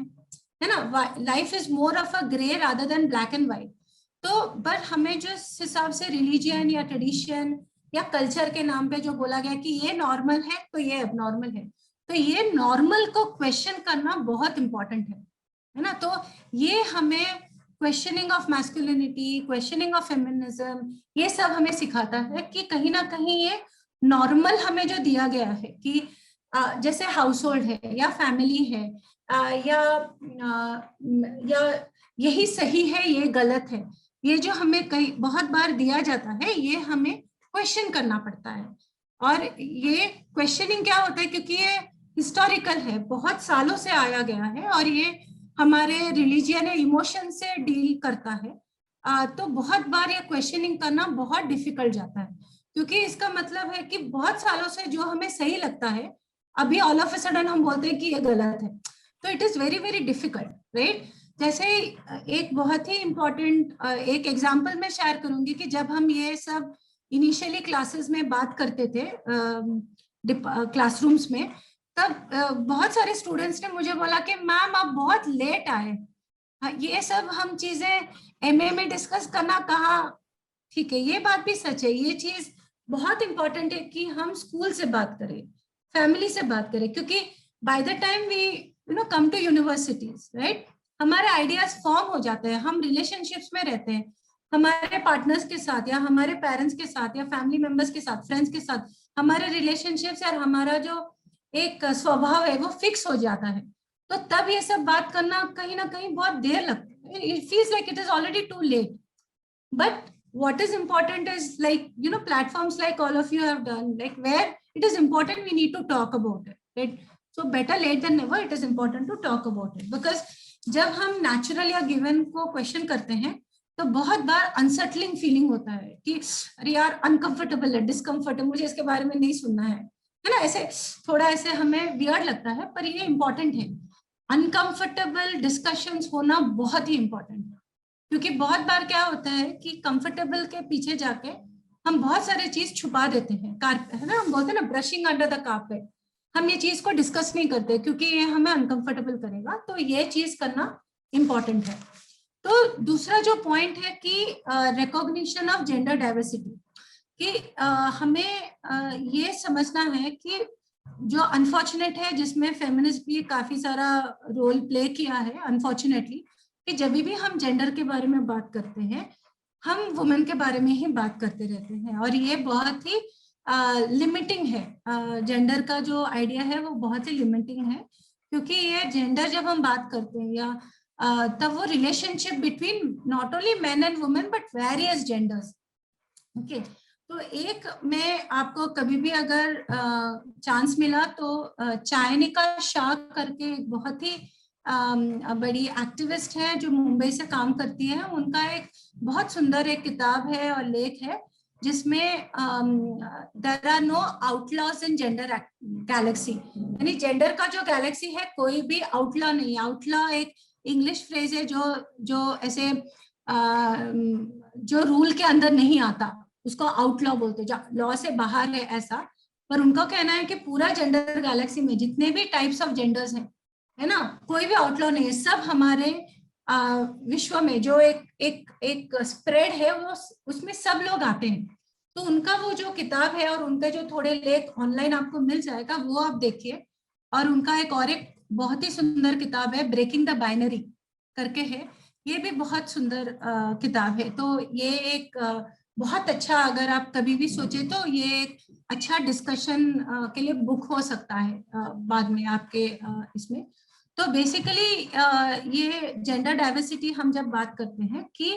है ना। Life is more of a grey rather than black and white. तो बट हमें जो इस हिसाब से रिलीजियन या ट्रेडिशन या कल्चर के नाम पे जो बोला गया कि ये नॉर्मल है तो ये एबनॉर्मल है, तो ये नॉर्मल को क्वेश्चन करना बहुत इंपॉर्टेंट है ना। तो ये हमें questioning of masculinity, questioning of feminism, ये सब हमें सिखाता है कि कहीं ना कहीं ये नॉर्मल हमें जो दिया गया है कि जैसे हाउस होल्ड है या फैमिली है या यही सही है ये गलत है, ये जो हमें कई बहुत बार दिया जाता है ये हमें क्वेश्चन करना पड़ता है। और ये क्वेश्चनिंग क्या होता है, क्योंकि ये हिस्टोरिकल है, बहुत सालों से आया गया है और ये हमारे रिलीजियन या इमोशन से डील करता है, तो बहुत बार ये क्वेश्चनिंग करना बहुत डिफिकल्ट जाता है, क्योंकि इसका मतलब है कि बहुत सालों से जो हमें सही लगता है अभी ऑल ऑफ अ सडन हम बोलते हैं कि ये गलत है। तो it is very very difficult, right. जैसे एक बहुत ही इम्पोर्टेंट एक एग्जाम्पल मैं शेयर करूंगी कि जब हम ये सब इनिशियली क्लासेस में बात करते थे क्लासरूम्स में, तब बहुत सारे स्टूडेंट्स ने मुझे बोला कि मैम आप बहुत लेट आए, ये सब हम चीजें एमए में डिस्कस करना कहाँ ठीक है। ये बात भी सच है, ये चीज बहुत इंपॉर्टेंट है कि हम स्कूल से बात करें, फैमिली से बात करें, क्योंकि by the time we come to universities, right, हमारे आइडियाज फॉर्म हो जाते हैं, हम रिलेशनशिप्स में रहते हैं हमारे पार्टनर्स के साथ या हमारे पेरेंट्स के साथ या फैमिली मेंबर्स के साथ, फ्रेंड्स के साथ, हमारे रिलेशनशिप्स और हमारा जो एक स्वभाव है वो फिक्स हो जाता है। तो तब ये सब बात करना कहीं ना कहीं बहुत देर लगता है, it feels like it is already too late. But what is important is like platforms like all of you have done, like where it is important we need to talk about it, right? So better late than never, it is important to talk about it, because जब हम natural या given को question करते हैं तो बहुत बार unsettling feeling होता है कि अरे यार अनकंफर्टेबल है, डिस्कम्फर्ट है, मुझे इसके बारे में नहीं सुनना है ना, ऐसे थोड़ा ऐसे हमें वियर्ड लगता है। पर ये इंपॉर्टेंट है, अनकंफर्टेबल डिस्कशंस होना बहुत ही इंपॉर्टेंट है, क्योंकि बहुत बार क्या होता है कि कंफर्टेबल के पीछे जाके हम बहुत सारे चीज छुपा देते हैं, है ना, हम बोलते हैं ना ब्रशिंग अंडर द कारपेट, हम ये चीज को डिस्कस नहीं करते क्योंकि ये हमें अनकंफर्टेबल करेगा। तो ये चीज करना इंपॉर्टेंट है। तो दूसरा जो पॉइंट है कि रिकॉग्निशन ऑफ जेंडर डाइवर्सिटी, कि हमें ये समझना है कि जो अनफॉर्चुनेट है, जिसमें फेमिनिस्ट भी काफी सारा रोल प्ले किया है अनफॉर्चुनेटली, कि जब भी हम जेंडर के बारे में बात करते हैं हम वुमेन के बारे में ही बात करते रहते हैं, और ये बहुत ही लिमिटिंग है। जेंडर का जो आइडिया है वो बहुत ही लिमिटिंग है, क्योंकि ये जेंडर जब हम बात करते हैं या तब वो relationship between not only main and women but various genders. Okay, तो एक मैं आपको कभी भी अगर चांस मिला तो चायनिका शाह करके एक बहुत ही बड़ी एक्टिविस्ट है जो मुंबई से काम करती है, उनका एक बहुत सुंदर एक किताब है और लेख है जिसमें there are no outlaws in gender galaxy, यानी जेंडर का जो गैलेक्सी है कोई भी आउटलॉ नहीं। आउटलॉ एक इंग्लिश फ्रेज है जो ऐसे जो रूल के अंदर नहीं आता उसको आउटलॉ बोलते हैं, लॉ से बाहर है ऐसा। पर उनका कहना है कि पूरा जेंडर गैलेक्सी में जितने भी टाइप्स ऑफ जेंडर्स हैं, है ना, कोई भी आउटलॉ नहीं है, सब हमारे विश्व में जो एक स्प्रेड है वो उसमें सब लोग आते हैं। तो उनका वो जो किताब है और उनके जो थोड़े लेख ऑनलाइन आपको मिल जाएगा वो आप देखिए। और उनका एक बहुत ही सुंदर किताब है ब्रेकिंग द बाइनरी करके है, ये भी बहुत सुंदर किताब है। तो ये एक बहुत अच्छा, अगर आप कभी भी सोचे तो ये एक अच्छा डिस्कशन के लिए बुक हो सकता है बाद में आपके इसमें। तो बेसिकली ये जेंडर डाइवर्सिटी हम जब बात करते हैं कि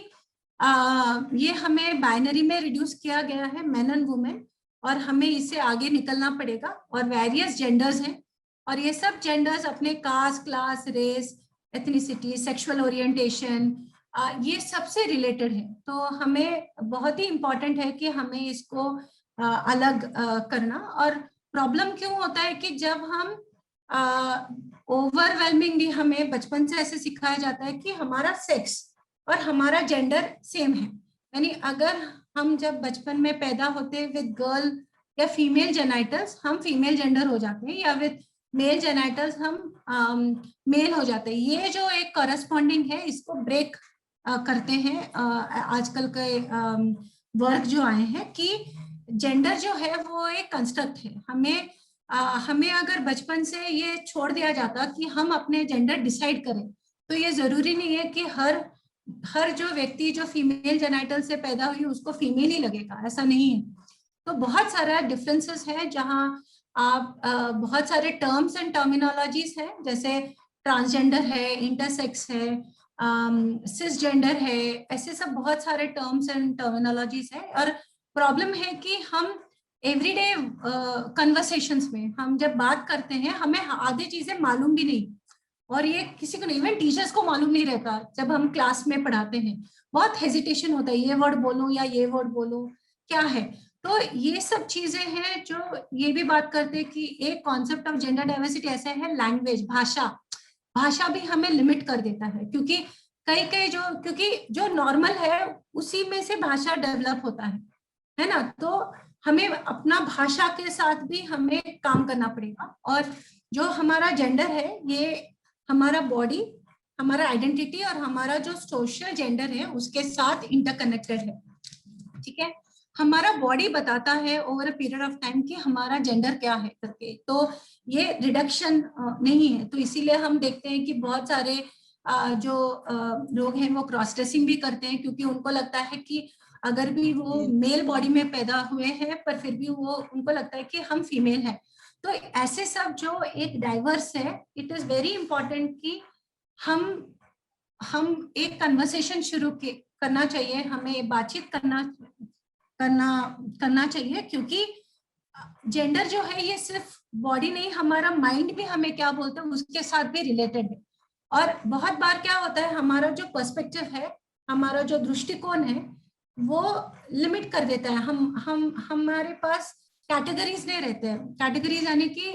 ये हमें बाइनरी में रिड्यूस किया गया है, मेन एंड वुमेन, और हमें इससे आगे निकलना पड़ेगा। और वेरियस जेंडर्स हैं और ये सब जेंडर्स अपने caste, class, race, ethnicity, sexual orientation, ये सबसे रिलेटेड है। तो हमें बहुत ही इम्पोर्टेंट है कि हमें इसको अलग करना। और प्रॉब्लम क्यों होता है कि जब हम ओवरवेलमिंगली हमें बचपन से ऐसे सिखाया जाता है कि हमारा सेक्स और हमारा जेंडर सेम है, यानी अगर हम जब बचपन में पैदा होते हैं विद गर्ल या फीमेल जेनाइटल्स हम फीमेल जेंडर हो जाते हैं, या विद मेल जेनाइटल्स हम मेल हो जाते हैं। ये जो एक करस्पॉन्डिंग है इसको ब्रेक करते हैं आजकल के वर्क जो आए हैं कि जेंडर जो है वो एक कंस्ट्रक्ट है। हमें अगर बचपन से ये छोड़ दिया जाता कि हम अपने जेंडर डिसाइड करें, तो ये जरूरी नहीं है कि हर जो व्यक्ति जो फीमेल जेनाइटल से पैदा हुई उसको फीमेल ही लगेगा, ऐसा नहीं है। तो बहुत सारा डिफरेंसेस है जहाँ आप बहुत सारे टर्म्स एंड टर्मिनोलॉजीज है, जैसे ट्रांसजेंडर है, इंटरसेक्स है, सिसजेंडर है, ऐसे सब बहुत सारे टर्म्स एंड टर्मिनोलॉजीज है। और प्रॉब्लम है कि हम एवरीडे कन्वर्सेशंस में हम जब बात करते हैं हमें आधी चीजें मालूम भी नहीं, और ये किसी को नहीं, इवन टीचर्स को मालूम नहीं रहता। जब हम क्लास में पढ़ाते हैं बहुत हेजिटेशन होता है, ये वर्ड बोलूं या ये वर्ड बोलूं क्या है। तो ये सब चीजें हैं जो ये भी बात करते हैं कि एक कॉन्सेप्ट ऑफ जेंडर डाइवर्सिटी ऐसा है, लैंग्वेज, भाषा भी हमें लिमिट कर देता है, क्योंकि कई क्योंकि जो नॉर्मल है उसी में से भाषा डेवलप होता है ना। तो हमें अपना भाषा के साथ भी हमें काम करना पड़ेगा। और जो हमारा जेंडर है ये हमारा बॉडी, हमारा आइडेंटिटी और हमारा जो सोशल जेंडर है उसके साथ इंटरकनेक्टेड है, ठीक है। हमारा बॉडी बताता है over a period of time कि हमारा जेंडर क्या है करके, तो ये रिडक्शन नहीं है। तो इसीलिए हम देखते हैं कि बहुत सारे जो लोग हैं वो क्रॉस ड्रेसिंग भी करते हैं, क्योंकि उनको लगता है कि अगर भी वो मेल बॉडी में पैदा हुए हैं पर फिर भी वो उनको लगता है कि हम फीमेल हैं। तो ऐसे सब जो एक डाइवर्स है, इट इज वेरी इंपॉर्टेंट कि हम एक कन्वर्सेशन शुरू करना चाहिए, हमें बातचीत करना चाहिए, क्योंकि जेंडर जो है ये सिर्फ बॉडी नहीं, हमारा माइंड भी हमें क्या बोलते हैं उसके साथ भी रिलेटेड है। और बहुत बार क्या होता है, हमारा जो पर्सपेक्टिव है, हमारा जो दृष्टिकोण है वो लिमिट कर देता है। हमारे पास कैटेगरीज नहीं रहते हैं, कैटेगरीज यानी कि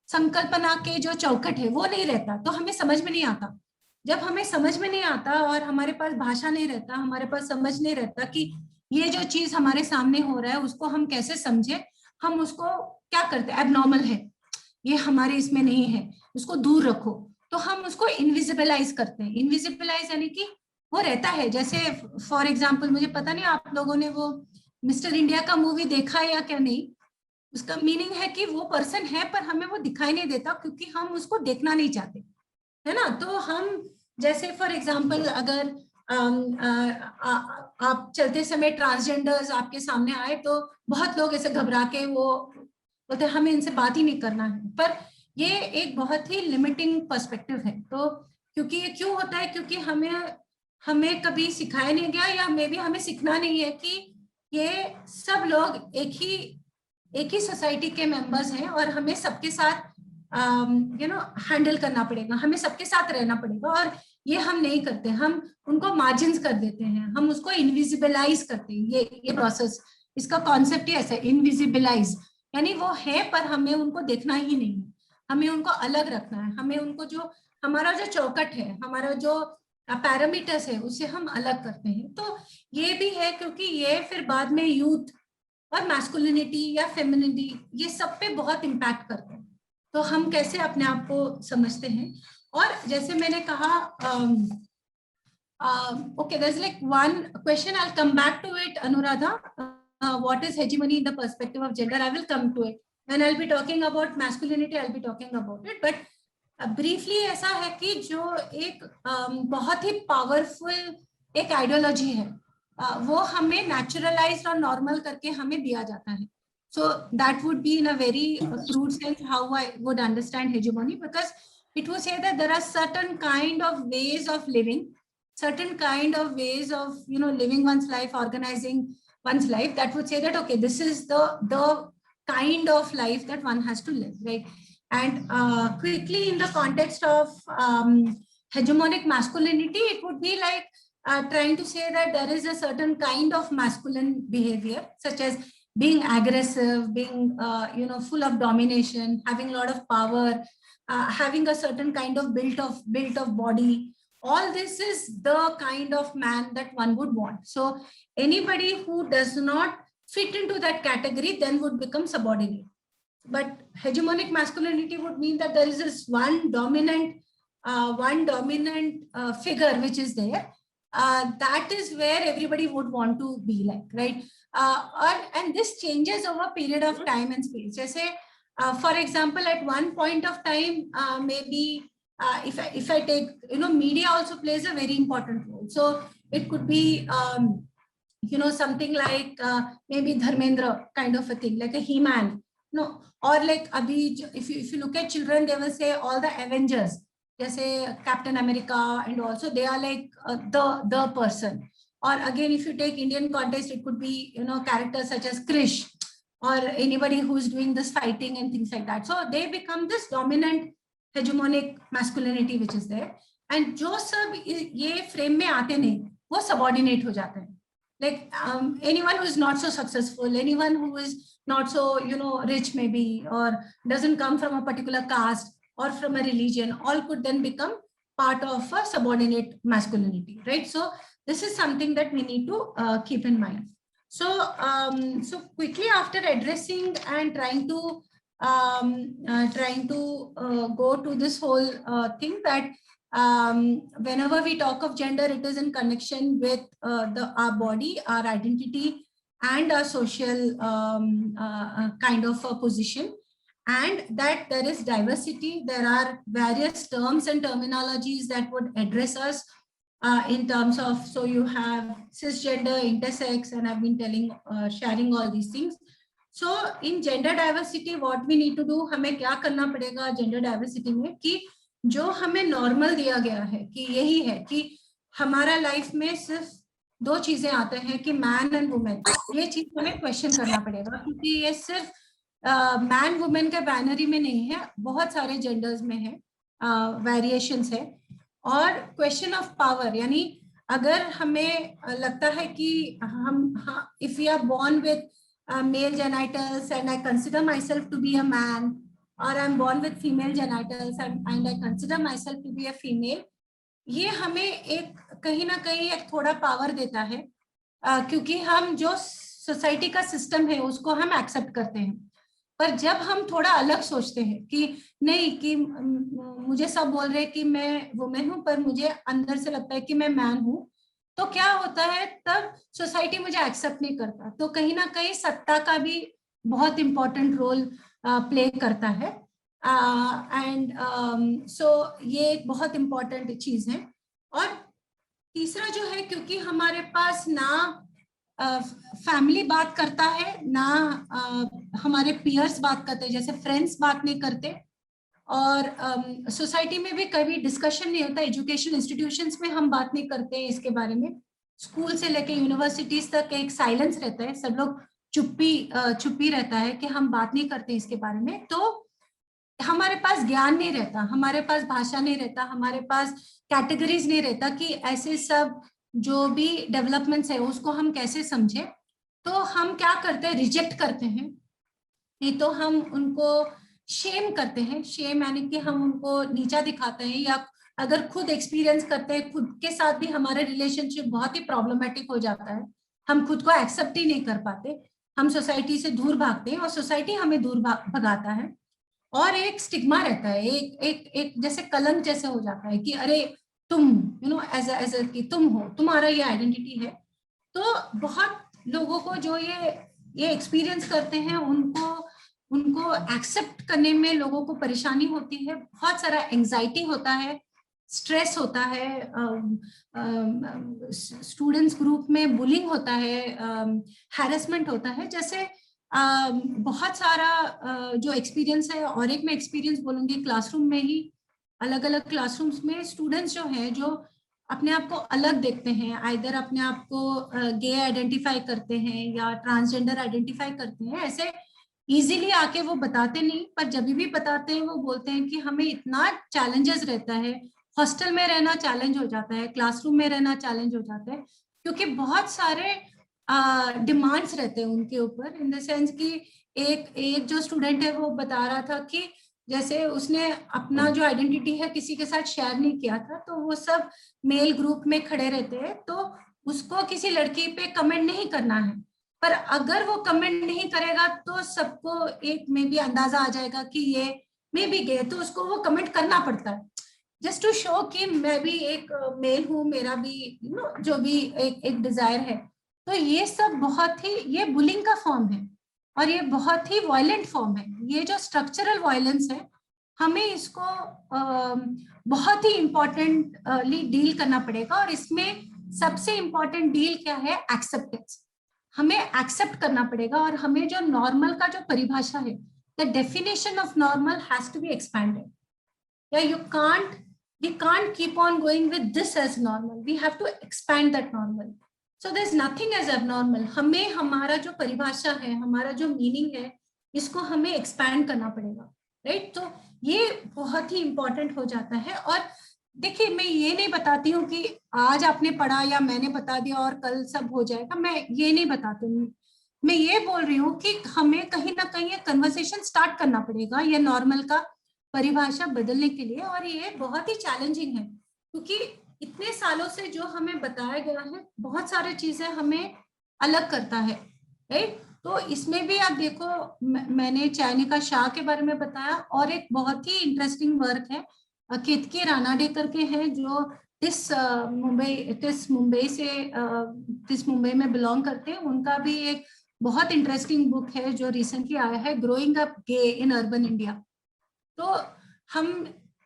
संकल्पना के जो चौकट है वो नहीं रहता, तो हमें समझ में नहीं आता। जब हमें समझ में नहीं आता और हमारे पास भाषा नहीं रहता, हमारे पास समझ नहीं रहता कि ये जो चीज हमारे सामने हो रहा है उसको हम कैसे समझे, हम उसको क्या करते हैं, एबनॉर्मल है, ये हमारे इसमें नहीं है, उसको दूर रखो, तो हम उसको इनविजिबलाइज करते हैं। इनविजिबलाइज यानी कि वो रहता है, जैसे फॉर एग्जाम्पल, मुझे पता नहीं आप लोगों ने वो मिस्टर इंडिया का मूवी देखा है या क्या नहीं, उसका मीनिंग है कि वो पर्सन है पर हमें वो दिखाई नहीं देता क्योंकि हम उसको देखना नहीं चाहते, है ना। तो हम जैसे फॉर एग्जाम्पल अगर आप चलते समय ट्रांसजेंडर्स आपके सामने आए तो बहुत लोग ऐसे घबरा के वो बोलते हैं हमें इनसे बात ही नहीं करना है, पर ये एक बहुत ही लिमिटिंग पर्सपेक्टिव है। तो क्योंकि ये क्यों होता है, क्योंकि हमें कभी सिखाया नहीं गया, या मे बी हमें सीखना नहीं है कि ये सब लोग एक ही सोसाइटी के मेंबर्स हैं और हमें सबके साथ हैंडल करना पड़ेगा, हमें सबके साथ रहना पड़ेगा। और ये हम नहीं करते, हम उनको मार्जिन्स कर देते हैं, हम उसको इनविजिबलाइज करते हैं। ये प्रोसेस, इसका कॉन्सेप्ट ही ऐसा है, इनविजिबलाइज, यानी वो है पर हमें उनको देखना ही नहीं है, हमें उनको अलग रखना है, हमें उनको जो हमारा जो चौकट है, हमारा जो पैरामीटर्स है उसे हम अलग करते हैं। तो ये भी है क्योंकि ये फिर बाद में यूथ और मैस्कुलिनिटी या फेमिनिटी ये सब पे बहुत इम्पैक्ट करते हैं। तो हम कैसे अपने आप को समझते हैं। और जैसे मैंने कहा okay, there's like one question, I'll come back to it, Anuradha. What is hegemony in the perspective of gender? I will come to it. When I'll be talking about masculinity, I'll be talking about it. But briefly ऐसा है कि जो एक बहुत ही powerful एक ideology है, वो हमें नेचुरलाइज्ड और नॉर्मल करके हमें दिया जाता है. So that would be in a very crude sense how I would understand hegemony, because it would say that there are certain kind of ways of living, certain kind of ways of living one's life, organizing one's life, that would say that okay, this is the kind of life that one has to live, right? And quickly in the context of hegemonic masculinity, it would be like trying to say that there is a certain kind of masculine behavior, such as being aggressive, being full of domination, having a lot of power, having a certain kind of built of body. All this is the kind of man that one would want. So anybody who does not fit into that category then would become subordinate. But hegemonic masculinity would mean that there is this one dominant figure which is there. That is where everybody would want to be like, right? And this changes over a period of time and space. Just say, for example, at one point of time, maybe if I take, media also plays a very important role. So it could be, something like maybe Dharmendra kind of a thing, like a He-Man, or like Abhi, if you look at children, they will say all the Avengers, they say Captain America, and also they are like the person. Or again, if you take Indian context, it could be, characters such as Krish, or anybody who's doing this fighting and things like that. So they become this dominant hegemonic masculinity which is there. And जो सब ये frame में आते नहीं, वो subordinate हो जाते हैं. Like anyone who is not so successful, anyone who is not so, rich maybe, or doesn't come from a particular caste or from a religion, all could then become part of a subordinate masculinity, right? So this is something that we need to keep in mind. So, so quickly after addressing and trying to go to this whole thing that whenever we talk of gender, it is in connection with our body, our identity, and our social kind of a position, and that there is diversity. There are various terms and terminologies that would address us in terms of, so you have cisgender, intersex, and I've been sharing all these things. So in gender diversity, what we need to do, हमें क्या करना पड़ेगा gender diversity में, कि जो हमें normal दिया गया है कि यही है कि हमारा life में सिर्फ दो चीजें आते हैं कि man and woman, ये चीज हमें question करना पड़ेगा, क्योंकि ये सिर्फ man woman के binary में नहीं है, बहुत सारे genders में है, variations है. और question of power, यानी अगर हमें लगता है कि हम if we are born with male genitals and I consider myself to be a man, or I'm born with female genitals and I consider myself to be a female, ये हमें एक कहीं ना कहीं एक थोड़ा पावर देता है, क्योंकि हम जो सोसाइटी का सिस्टम है उसको हम एक्सेप्ट करते हैं. पर जब हम थोड़ा अलग सोचते हैं कि नहीं, कि मुझे सब बोल रहे हैं कि मैं वुमेन हूं पर मुझे अंदर से लगता है कि मैं मैन हूं, तो क्या होता है, तब सोसाइटी मुझे एक्सेप्ट नहीं करता. तो कहीं ना कहीं सत्ता का भी बहुत इंपॉर्टेंट रोल प्ले करता है. एंड सो ये एक बहुत इंपॉर्टेंट चीज है. और तीसरा जो है, क्योंकि हमारे पास ना फैमिली बात करता है, ना हमारे पीयर्स बात करते हैं, जैसे फ्रेंड्स बात नहीं करते, और सोसाइटी में भी कभी डिस्कशन नहीं होता, एजुकेशन इंस्टीट्यूशंस में हम बात नहीं करते हैं इसके बारे में, स्कूल से लेके यूनिवर्सिटीज तक एक साइलेंस रहता है, सब लोग चुप्पी रहता है कि हम बात नहीं करते इसके बारे में. तो हमारे पास ज्ञान नहीं रहता, हमारे पास भाषा नहीं रहता, हमारे पास कैटेगरीज नहीं रहता कि ऐसे सब जो भी डेवलपमेंट्स है उसको हम कैसे समझे. तो हम क्या करते हैं, रिजेक्ट करते हैं, नहीं तो हम उनको शेम करते हैं. शेम यानी कि हम उनको नीचा दिखाते हैं या अगर खुद एक्सपीरियंस करते हैं, खुद के साथ भी हमारे रिलेशनशिप बहुत ही प्रॉब्लमेटिक हो जाता है, हम खुद को एक्सेप्ट ही नहीं कर पाते, हम सोसाइटी से दूर भागते हैं और सोसाइटी हमें दूर भगाता है, और एक स्टिग्मा रहता है, एक जैसे कलंक जैसे हो जाता है कि अरे तुम एज कि तुम हो, तुम्हारा ये आइडेंटिटी है। तो बहुत लोगों को जो ये एक्सपीरियंस करते हैं उनको एक्सेप्ट करने में लोगों को परेशानी होती है, बहुत सारा एंजाइटी होता है, स्ट्रेस होता है, स्टूडेंट्स ग्रुप में बुलिंग होता है, हैरेसमेंट होता है, जैसे बहुत सारा जो एक्सपीरियंस है। और एक मैं एक्सपीरियंस बोलूंगी क्लासरूम में ही, अलग अलग क्लासरूम्स में स्टूडेंट्स जो हैं जो अपने आप को अलग देखते हैं, आइदर अपने आप को गे आइडेंटिफाई करते हैं या ट्रांसजेंडर आइडेंटिफाई करते हैं, ऐसे इजीली आके वो बताते नहीं, पर जब भी बताते हैं वो बोलते हैं कि हमें इतना चैलेंजेस रहता है, हॉस्टल में रहना चैलेंज हो जाता है, क्लासरूम में रहना चैलेंज हो जाता है, क्योंकि बहुत सारे डिमांड्स रहते हैं उनके ऊपर, इन द सेंस कि एक जो स्टूडेंट है वो बता रहा था कि जैसे उसने अपना जो आइडेंटिटी है किसी के साथ शेयर नहीं किया था, तो वो सब मेल ग्रुप में खड़े रहते हैं, तो उसको किसी लड़की पे कमेंट नहीं करना है, पर अगर वो कमेंट नहीं करेगा तो सबको एक में भी अंदाजा आ जाएगा कि ये मे बी गे, तो उसको वो कमेंट करना पड़ता है जस्ट टू शो कि मैं भी एक मेल हूँ, मेरा भी जो भी एक डिजायर है। तो ये सब बहुत ही, ये बुलिंग का फॉर्म है और ये बहुत ही वायलेंट फॉर्म है। ये जो स्ट्रक्चरल वायलेंस है, हमें इसको बहुत ही इम्पोर्टेंटली डील करना पड़ेगा, और इसमें सबसे इम्पोर्टेंट डील क्या है? एक्सेप्टेंस। हमें एक्सेप्ट करना पड़ेगा, और हमें जो नॉर्मल का जो परिभाषा है, the definition of normal has to be expanded. या you can't keep on going with this as normal, we have to expand that normal, so there's nothing as abnormal। हमें हमारा जो परिभाषा है, हमारा जो मीनिंग है, इसको हमें एक्सपैंड करना पड़ेगा, राइट? तो ये बहुत ही इंपॉर्टेंट हो जाता है। और देखिए, मैं ये नहीं बताती हूँ कि आज आपने पढ़ा या मैंने बता दिया और कल सब हो जाएगा, मैं ये नहीं बताती हूँ। मैं ये बोल रही हूँ कि हमें कहीं ना कहीं ये कन्वर्सेशन स्टार्ट करना पड़ेगा, ये नॉर्मल का परिभाषा बदलने के लिए। और ये बहुत ही चैलेंजिंग है, क्योंकि इतने सालों से जो हमें बताया गया है, बहुत सारी चीजें हमें अलग करता है, राइट? तो इसमें भी आप देखो, मैंने चैनिका शाह के बारे में बताया, और एक बहुत ही इंटरेस्टिंग वर्क है, केतकी रानाडे करके हैं, जो तिस मुंबई में बिलोंग करते हैं। उनका भी एक बहुत इंटरेस्टिंग बुक है जो रिसेंटली आया है, growing up gay in urban India. तो हम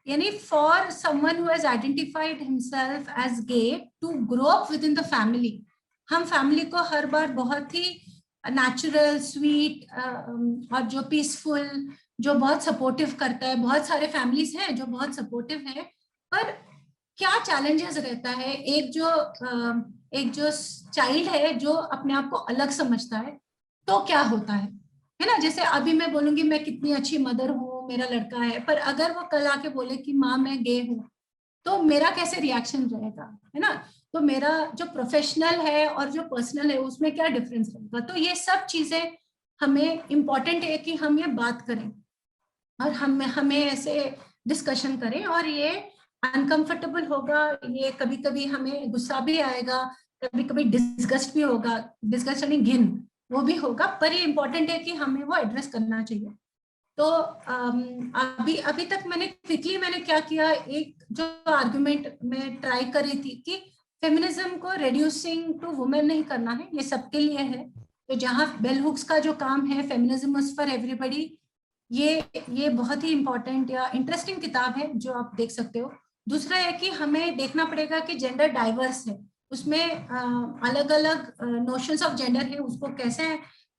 यानी for someone who has identified himself as gay to grow up with in the family, हम फैमिली को हर बार बहुत ही नेचुरल, स्वीट और जो पीसफुल, जो बहुत सपोर्टिव करता है, बहुत सारे फैमिलीज हैं जो बहुत सपोर्टिव है, पर क्या चैलेंजेस रहता है? एक जो चाइल्ड है जो अपने आप को अलग समझता है, तो क्या होता है ना? जैसे अभी मैं बोलूंगी मैं कितनी अच्छी मदर हूँ, मेरा लड़का है, पर अगर वो कल आके बोले कि माँ मैं गे हूँ, तो मेरा कैसे रिएक्शन रहेगा, है ना? तो मेरा जो प्रोफेशनल है और जो पर्सनल है उसमें क्या डिफरेंस रहेगा? तो ये सब चीजें हमें इम्पोर्टेंट है कि हम ये बात करें और हमें ऐसे डिस्कशन करें। और ये अनकंफर्टेबल होगा, ये कभी कभी हमें गुस्सा भी आएगा, कभी कभी डिस्गस्ट भी होगा, डिस्गस्ट यानी घिन, वो भी होगा, पर ये इम्पोर्टेंट है कि हमें वो एड्रेस करना चाहिए। तो अभी तक मैंने क्या किया, एक जो आर्गुमेंट मैं ट्राई कर रही थी कि फेमिनिज्म को रेड्यूसिंग टू वुमेन नहीं करना है, ये सबके लिए है। तो जहाँ बेल हुक्स का जो काम है, फेमिनिज्म इज फॉर एवरीबॉडी, ये बहुत ही इंपॉर्टेंट या इंटरेस्टिंग किताब है जो आप देख सकते हो। दूसरा है कि हमें देखना पड़ेगा कि जेंडर डाइवर्स है, उसमें अलग अलग नोशंस ऑफ जेंडर है, उसको कैसे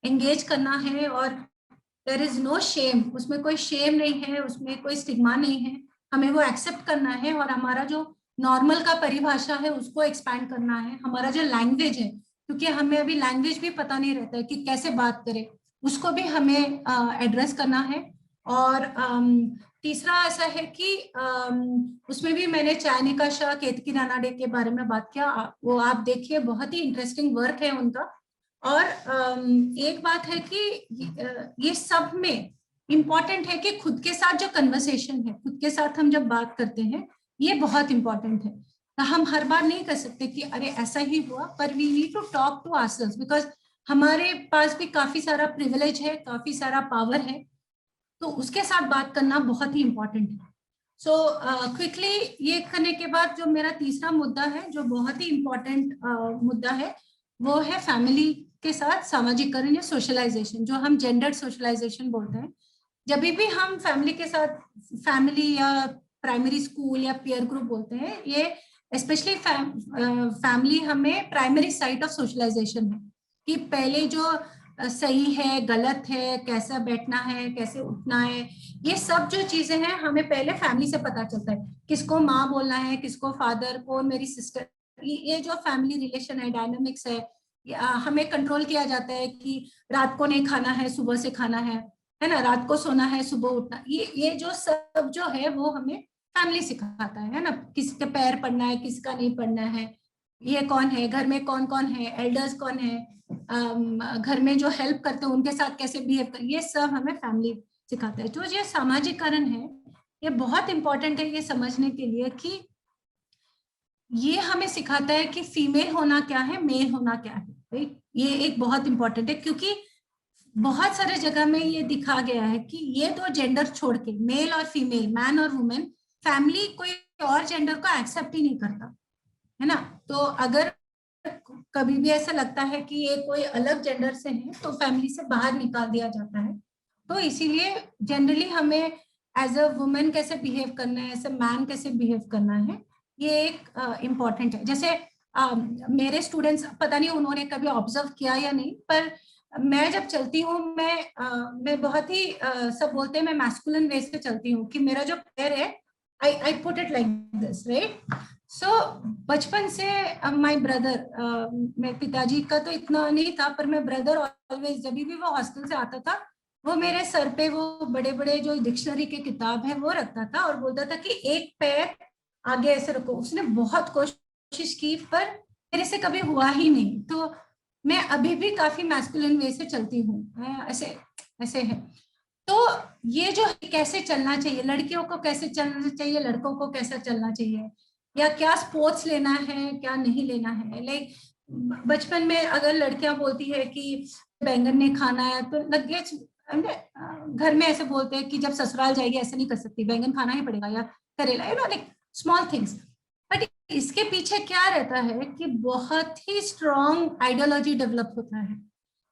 एंगेज करना है, और देयर इज नो शेम, उसमें कोई शेम नहीं है, उसमें कोई स्टिग्मा नहीं है, हमें वो एक्सेप्ट करना है। और हमारा जो नॉर्मल का परिभाषा है उसको एक्सपैंड करना है। हमारा जो लैंग्वेज है, क्योंकि हमें अभी लैंग्वेज भी पता नहीं रहता है कि कैसे बात करें, उसको भी हमें एड्रेस करना है। और तीसरा ऐसा है कि उसमें भी मैंने चैनिका शाह, केतकी रानाडे के बारे में बात किया, वो आप देखिए, बहुत ही इंटरेस्टिंग वर्क है उनका। और एक बात है कि ये सब में इम्पॉर्टेंट है कि खुद के साथ जो कन्वर्सेशन है, खुद के साथ हम जब बात करते हैं, ये बहुत इंपॉर्टेंट है। तो हम हर बार नहीं कर सकते कि अरे ऐसा ही हुआ, पर we need to talk to ourselves, because हमारे पास भी काफी सारा प्रिविलेज है, काफी सारा पावर है, तो उसके साथ बात करना बहुत ही इंपॉर्टेंट है। सो क्विकली ये करने के बाद जो मेरा तीसरा मुद्दा है, जो बहुत ही इंपॉर्टेंट मुद्दा है, वो है फैमिली के साथ सामाजिकरण या सोशलाइजेशन, जो हम जेंडर्ड सोशलाइजेशन बोलते हैं। जब भी हम फैमिली के साथ, फैमिली या प्राइमरी स्कूल या पीयर ग्रुप बोलते हैं, ये स्पेशली फैमिली हमें प्राइमरी साइट ऑफ सोशलाइजेशन है, कि पहले जो सही है गलत है, कैसा बैठना है, कैसे उठना है, ये सब जो चीजें हैं हमें पहले फैमिली से पता चलता है। किसको माँ बोलना है, किसको फादर, कौन मेरी सिस्टर, ये जो फैमिली रिलेशन है, डायनामिक्स है, हमें कंट्रोल किया जाता है कि रात को नहीं खाना है, सुबह से खाना है ना, रात को सोना है, सुबह उठना, ये जो सब जो है वो हमें फैमिली सिखाता है ना। किसके पैर पड़ना है, किसका नहीं पड़ना है, ये कौन है, घर में कौन कौन है, एल्डर्स कौन है, घर में जो हेल्प करते हैं उनके साथ कैसे बिहेव कर, ये सब हमें फैमिली सिखाता है। तो ये सामाजिकरण है, ये बहुत इंपॉर्टेंट है ये समझने के लिए कि ये हमें सिखाता है कि फीमेल होना क्या है, मेल होना क्या है, राइट। ये एक बहुत इंपॉर्टेंट है, क्योंकि बहुत सारे जगह में ये दिखा गया है कि ये दो जेंडर छोड़ के, मेल और फीमेल, मैन और वुमेन, फैमिली कोई और जेंडर को एक्सेप्ट ही नहीं करता है ना। तो अगर कभी भी ऐसा लगता है कि ये कोई अलग जेंडर से है तो फैमिली से बाहर निकाल दिया जाता है। तो इसीलिए जनरली हमें एज अ वुमेन कैसे बिहेव करना है, एज अ मैन कैसे बिहेव करना है, ये एक इम्पॉर्टेंट है। जैसे मेरे स्टूडेंट्स, पता नहीं उन्होंने कभी ऑब्जर्व किया या नहीं, पर मैं जब चलती हूँ, मैं बहुत ही सब बोलते हैं मैं मैस्कुलिन वे से चलती हूँ, कि मेरा जो पैर है I put it like this, right. So बचपन से माय ब्रदर, मेरे पिताजी का तो इतना नहीं था, पर मैं ब्रदर ऑलवेज, जब भी वो हॉस्टल से आता था, वो मेरे सर पे वो बड़े बड़े जो डिक्शनरी के किताब है वो रखता था और बोलता था कि एक पैर आगे ऐसे रखो। उसने बहुत कोशिश की पर मेरे से कभी हुआ ही नहीं। तो मैं अभी भी काफी मैस्कुलिन वे से चलती हूँ, ऐसे है। तो ये जो कैसे चलना चाहिए, लड़कियों को कैसे चलना चाहिए, लड़कों को कैसे चलना चाहिए, या क्या स्पोर्ट्स लेना है, क्या नहीं लेना है। लाइक बचपन में अगर लड़कियां बोलती है कि बैंगन नहीं खाना है, तो लगे घर में ऐसे बोलते हैं कि जब ससुराल जाएगी ऐसे नहीं कर सकती, बैंगन खाना ही पड़ेगा, या करेला, लाइक स्मॉल थिंग्स। बट इसके पीछे क्या रहता है कि बहुत ही स्ट्रॉन्ग आइडियोलॉजी डेवलप होता है।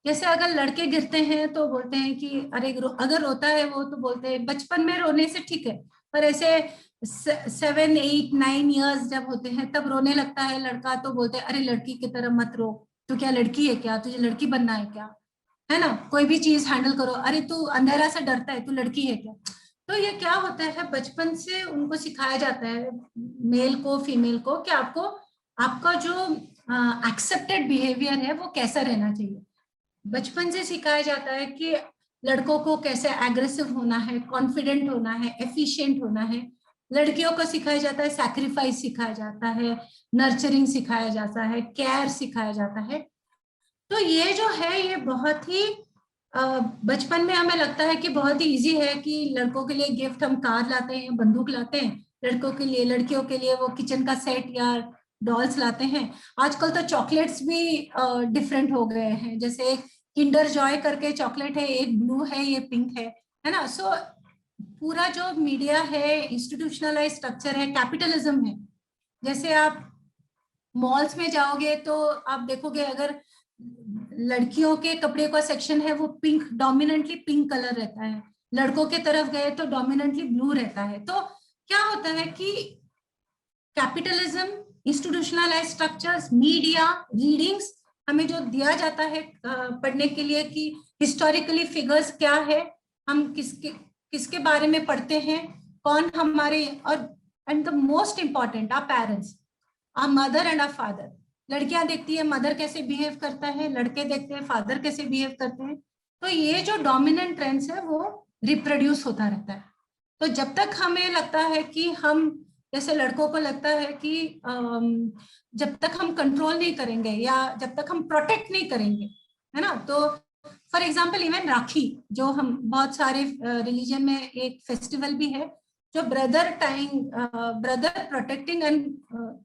जैसे अगर लड़के गिरते हैं तो बोलते हैं कि अरे अगर रोता है वो, तो बोलते हैं बचपन में रोने से ठीक है, पर ऐसे 7, 8, 9 ईयर्स जब होते हैं तब रोने लगता है लड़का, तो बोलते हैं अरे लड़की की तरह मत रो, तू क्या लड़की है क्या, तुझे लड़की बनना है क्या, है ना। कोई भी चीज हैंडल करो, अरे तू अंधेरा से डरता है, तू लड़की है क्या। तो ये क्या होता है, बचपन से उनको सिखाया जाता है, मेल को फीमेल को, कि आपको आपका जो एक्सेप्टेड बिहेवियर है वो कैसा रहना चाहिए। बचपन से सिखाया जाता है कि लड़कों को कैसे एग्रेसिव होना है, कॉन्फिडेंट होना है, एफिशिएंट होना है। लड़कियों को सिखाया जाता है सैक्रिफाइस सिखाया जाता है, नर्चरिंग सिखाया जाता है, केयर सिखाया जाता है। तो ये जो है ये बहुत ही बचपन में हमें लगता है कि बहुत ही इजी है कि लड़कों के लिए गिफ्ट हम कार लाते हैं, बंदूक लाते हैं, लड़कों के लिए, लड़कियों के लिए वो किचन का सेट या डॉल्स लाते हैं। आजकल तो चॉकलेट्स भी डिफरेंट हो गए हैं, जैसे एक किंडर जॉय करके चॉकलेट है, एक ब्लू है, ये पिंक है ना। सो पूरा जो मीडिया है, इंस्टीट्यूशनलाइज स्ट्रक्चर है, कैपिटलिज्म है। जैसे आप मॉल्स में जाओगे तो आप देखोगे अगर लड़कियों के कपड़े का सेक्शन है वो पिंक, डोमिनेंटली पिंक कलर रहता है, लड़कों के तरफ गए तो डोमिनेंटली ब्लू रहता है। तो क्या होता है कि capitalism, institutionalise structures, media, readings, हमें जो दिया जाता है पढ़ने के लिए कि हिस्टोरिकली फिगर्स क्या है, हम किसके बारे में पढ़ते हैं, कौन हमारे, और and the most important our parents, our mother and our father. लड़कियां देखती है मदर कैसे बिहेव करता है, लड़के देखते हैं फादर कैसे बिहेव करते हैं। तो ये जो डोमिनेंट ट्रेंड्स है वो रिप्रोड्यूस होता रहता है। तो जब तक हमें लगता है कि हम, जैसे लड़कों को लगता है कि जब तक हम कंट्रोल नहीं करेंगे या जब तक हम प्रोटेक्ट नहीं करेंगे, है ना। तो फॉर एग्जाम्पल इवन राखी, जो हम बहुत सारे रिलीजन में एक फेस्टिवल भी है, जो brother protecting and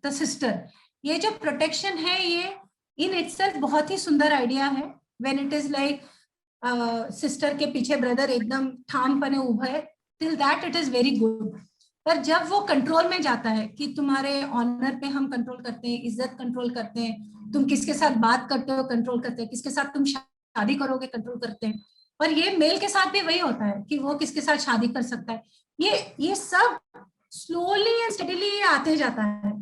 the sister, ये जो प्रोटेक्शन है ये इन इटसेल्फ बहुत ही सुंदर आइडिया है। When it is like sister के पीछे ब्रदर एकदम ठामपणे उभा है, till that it is very good. पर जब वो कंट्रोल में जाता है कि तुम्हारे ऑनर पे हम कंट्रोल करते हैं, इज्जत कंट्रोल करते हैं, तुम किसके साथ बात करते हो कंट्रोल करते हैं, किसके साथ तुम शादी करोगे कंट्रोल करते हैं। और ये मेल के साथ भी वही होता है कि वो किसके साथ शादी कर सकता है। ये सब स्लोली एंड स्टेडीली आते जाता है।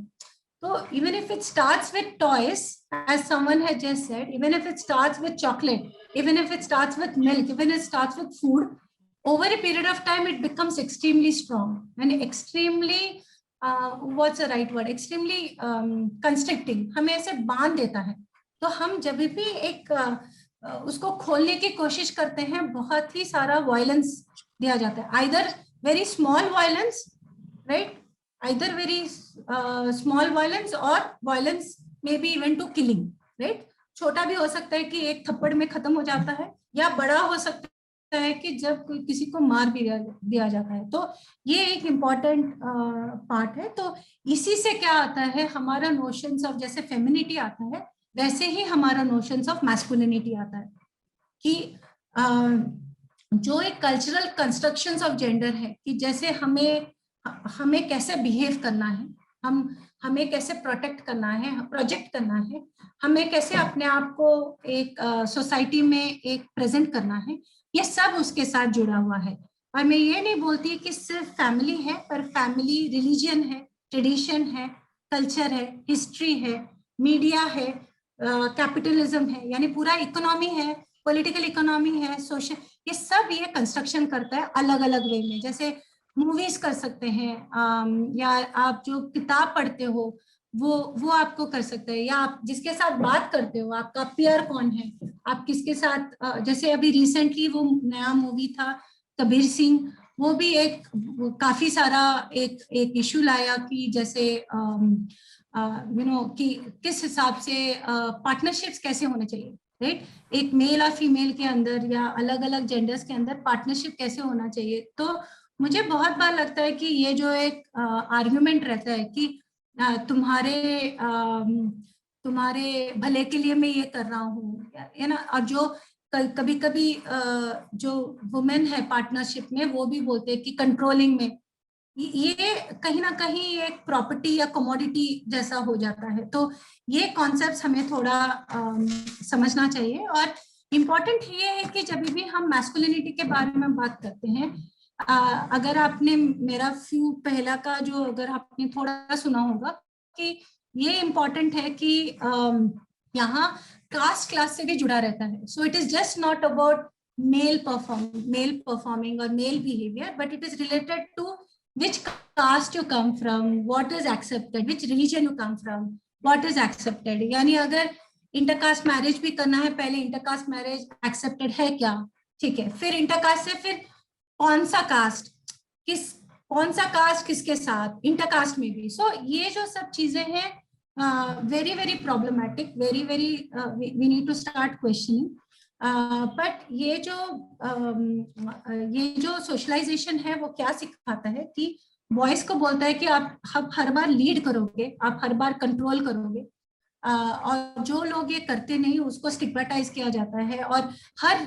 तो even if it starts with toys, as someone had just said, even if it starts with chocolate, even if it starts with milk, even if it starts with food, over a period of time it becomes extremely strong and extremely what's the right word, extremely constricting, हमें ऐसे बांध देता है। तो हम जब भी एक उसको खोलने की कोशिश करते हैं, बहुत ही सारा वायलेंस दिया जाता है, either very small violence, right, either very small violence or violence maybe even to killing, right? छोटा भी हो सकता है कि एक थप्पड़ में खत्म हो जाता है, या बड़ा हो सकता है कि जब किसी को मार भी दिया जाता है। तो ये एक इम्पॉर्टेंट पार्ट है। तो इसी से क्या आता है, हमारा नोशंस ऑफ जैसे फेमिनिटी आता है, वैसे ही हमारा नोशंस ऑफ मैस्कुलिनिटी आता है कि जो एक कल्चरल कंस्ट्रक्शंस ऑफ जेंडर है कि जैसे हमें कैसे बिहेव करना है, हमें कैसे प्रोटेक्ट करना है, प्रोजेक्ट करना है, हमें कैसे अपने आप को एक सोसाइटी में एक प्रेजेंट करना है, ये सब उसके साथ जुड़ा हुआ है। और मैं ये नहीं बोलती कि सिर्फ फैमिली है, पर फैमिली रिलीजन है, ट्रेडिशन है, कल्चर है, हिस्ट्री है, मीडिया है, कैपिटलिज्म है, यानी पूरा इकोनॉमी है, पॉलिटिकल इकोनॉमी है, सोशल, ये सब ये कंस्ट्रक्शन करता है अलग अलग वे में। जैसे मूवीज कर सकते हैं, या आप जो किताब पढ़ते हो वो आपको कर सकते हैं, या आप जिसके साथ बात करते हो, आपका पीयर कौन है, आप किसके साथ, जैसे अभी रिसेंटली वो नया मूवी था कबीर सिंह, वो भी एक काफी सारा एक इशू लाया कि जैसे कि किस हिसाब से पार्टनरशिप्स कैसे होने चाहिए, राइट, एक मेल और फीमेल के अंदर या अलग अलग जेंडर्स के अंदर पार्टनरशिप कैसे होना चाहिए। तो मुझे बहुत बार लगता है कि ये जो एक आर्गुमेंट रहता है कि तुम्हारे भले के लिए मैं ये कर रहा हूँ, है ना, और जो कभी कभी जो वुमेन है पार्टनरशिप में, वो भी बोलते हैं कि कंट्रोलिंग में, ये कहीं ना कहीं एक प्रॉपर्टी या कमोडिटी जैसा हो जाता है। तो ये कॉन्सेप्ट्स हमें थोड़ा समझना चाहिए। और इम्पोर्टेंट ये है कि जब भी हम मैस्कुलिनिटी के बारे में बात करते हैं, अगर आपने मेरा फ्यू पहला का जो अगर आपने थोड़ा सुना होगा कि ये इम्पोर्टेंट है कि यहाँ कास्ट क्लास से भी जुड़ा रहता है। So it is just not about male performing और male behaviour, but it is related to which caste you come from, what is accepted, which religion you come from, what is accepted। यानी अगर intercaste marriage भी करना है, पहले intercaste marriage accepted है क्या, ठीक है, फिर इंटरकास्ट से फिर कौन सा कास्ट किसके साथ, इंटरकास्ट में भी। सो ये जो सब चीजें हैं very very problematic, very very we need to start questioning. But ये जो सोशलाइजेशन है वो क्या सिखाता है कि बॉयज को बोलता है कि आप हर बार लीड करोगे, आप हर बार कंट्रोल करोगे, और जो लोग ये करते नहीं उसको स्टिग्मेटाइज किया जाता है। और हर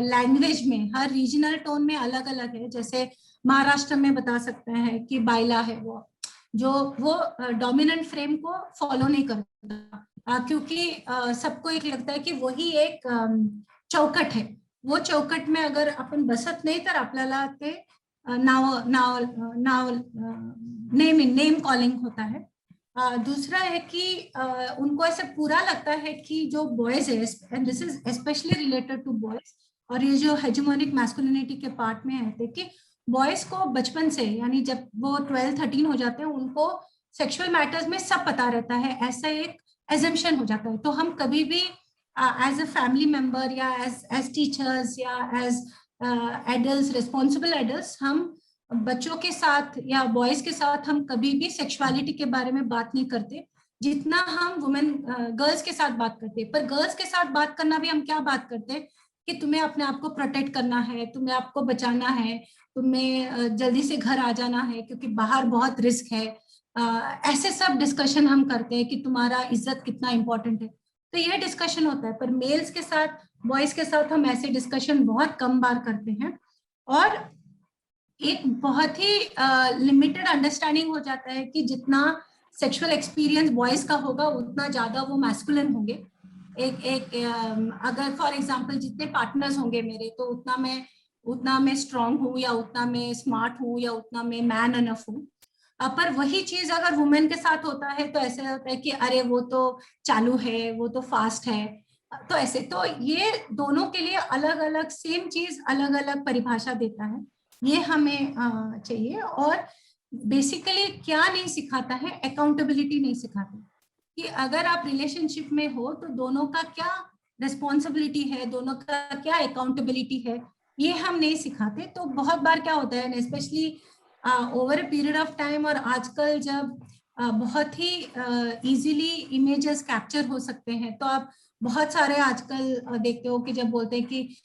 लैंग्वेज में, हर रीजनल टोन में अलग अलग है। जैसे महाराष्ट्र में बता सकते हैं कि बाइला है वो डोमिनेंट फ्रेम को फॉलो नहीं करता, क्योंकि सबको एक लगता है कि वही एक चौकट है, वो चौकट में अगर अपन बसत नाही तर आपल्याला ते नाव नेम कॉलिंग होता है। दूसरा है कि उनको ऐसे पूरा लगता है कि जो बॉयज है, and this is specially related to boys, और ये जो हेजेमोनिक मैस्कुलिनिटी के पार्ट में है कि बॉयज को बचपन से, यानी जब वो 12-13 हो जाते हैं, उनको सेक्सुअल मैटर्स में सब पता रहता है, ऐसा एक एजम्पशन हो जाता है। तो हम कभी भी एज अ फैमिली मेंबर या एज टीचर्स या एज एडल्ट्स, रिस्पॉन्सिबल एडल्ट्स, हम बच्चों के साथ या बॉयज के साथ हम कभी भी सेक्सुअलिटी के बारे में बात नहीं करते जितना हम वुमेन गर्ल्स के साथ बात करते हैं। पर गर्ल्स के साथ बात करना भी हम क्या बात करते हैं कि तुम्हें अपने आप को प्रोटेक्ट करना है, तुम्हें आपको बचाना है, तुम्हें जल्दी से घर आ जाना है क्योंकि बाहर बहुत रिस्क है। ऐसे सब डिस्कशन हम करते हैं कि तुम्हारा इज्जत कितना इंपॉर्टेंट है, तो ये डिस्कशन होता है। पर मेल्स के साथ, बॉयज के साथ हम ऐसे डिस्कशन बहुत कम बार करते हैं, और एक बहुत ही लिमिटेड अंडरस्टैंडिंग हो जाता है कि जितना सेक्सुअल एक्सपीरियंस बॉयज का होगा उतना ज्यादा वो मैस्कुलिन होंगे। अगर फॉर एग्जांपल जितने पार्टनर्स होंगे मेरे, तो उतना मैं स्ट्रांग हूँ, या उतना मैं स्मार्ट हूँ, या उतना मैं मैन अनफ हूँ। पर वही चीज अगर वुमेन के साथ होता है तो ऐसे होता है कि अरे वो तो चालू है, वो तो फास्ट है। तो ऐसे, तो ये दोनों के लिए अलग अलग सेम चीज अलग अलग परिभाषा देता है, ये हमें चाहिए। और बेसिकली क्या नहीं सिखाता है, अकाउंटेबिलिटी नहीं सिखाता कि अगर आप रिलेशनशिप में हो तो दोनों का क्या रिस्पॉन्सिबिलिटी है, दोनों का क्या अकाउंटेबिलिटी है, ये हम नहीं सिखाते। तो बहुत बार क्या होता है, specially over a period of time, और आजकल जब बहुत ही इजीली इमेजेस कैप्चर हो सकते हैं, तो आप बहुत सारे आजकल देखते हो कि जब बोलते हैं कि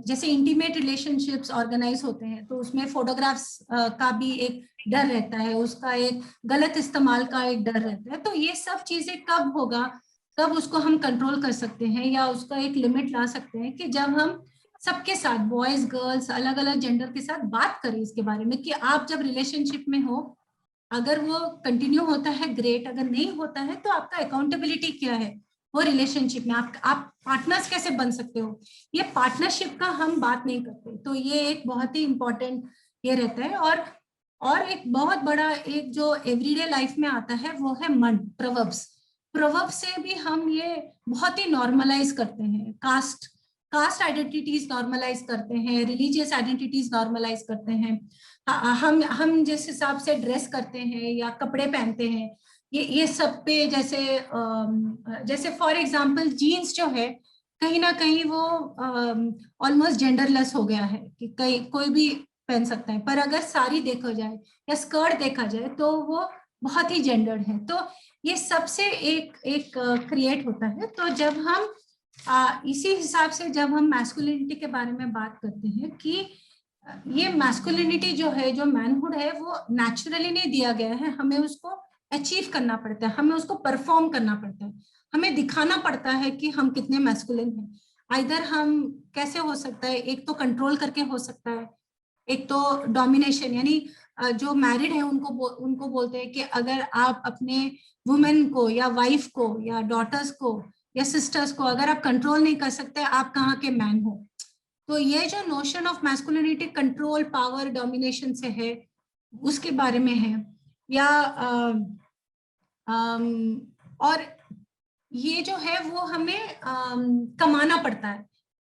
जैसे इंटीमेट रिलेशनशिप्स ऑर्गेनाइज होते हैं तो उसमें फोटोग्राफ्स का भी एक डर रहता है, उसका एक गलत इस्तेमाल का एक डर रहता है। तो ये सब चीजें कब होगा, कब उसको हम कंट्रोल कर सकते हैं या उसका एक लिमिट ला सकते हैं, कि जब हम सबके साथ, बॉयज गर्ल्स अलग अलग जेंडर के साथ बात करें इसके बारे में कि आप जब रिलेशनशिप में हो, अगर वो कंटिन्यू होता है ग्रेट, अगर नहीं होता है तो आपका अकाउंटेबिलिटी क्या है वो रिलेशनशिप में, आप पार्टनर्स कैसे बन सकते हो। ये पार्टनरशिप का हम बात नहीं करते, तो ये एक बहुत ही इंपॉर्टेंट ये रहता है। और एक बहुत बड़ा एक जो एवरीडे लाइफ में आता है वो है मन, प्रवर्ब्स से भी हम ये बहुत ही नॉर्मलाइज करते हैं, कास्ट आइडेंटिटीज नॉर्मलाइज करते हैं, रिलीजियस आइडेंटिटीज नॉर्मलाइज करते हैं। हम जिस हिसाब से ड्रेस करते हैं या कपड़े पहनते हैं, ये सब पे जैसे फॉर एग्जांपल जीन्स जो है, कहीं ना कहीं वो ऑलमोस्ट जेंडरलेस हो गया है कि कोई भी पहन सकता है। पर अगर साड़ी देखा जाए या स्कर्ट देखा जाए तो वो बहुत ही जेंडर्ड है। तो ये सबसे एक क्रिएट होता है। तो जब हम इसी हिसाब से जब हम मैस्कुलिनिटी के बारे में बात करते हैं कि ये मैस्कुलिनिटी जो है, जो मैनहुड है, वो नेचुरली नहीं दिया गया है, हमें उसको अचीव करना पड़ता है, हमें उसको परफॉर्म करना पड़ता है, हमें दिखाना पड़ता है कि हम कितने मैस्कुलिन हैं। आइदर हम कैसे हो सकता है, एक तो कंट्रोल करके हो सकता है, एक तो डोमिनेशन, यानी जो मैरिड है उनको बोलते हैं कि अगर आप अपने वुमेन को या वाइफ को या डॉटर्स को या सिस्टर्स को अगर आप कंट्रोल नहीं कर सकते, आप कहाँ के मैन हो। तो ये जो notion of masculinity control, power, domination से है, उसके बारे में है। या और ये जो है वो हमें कमाना पड़ता है,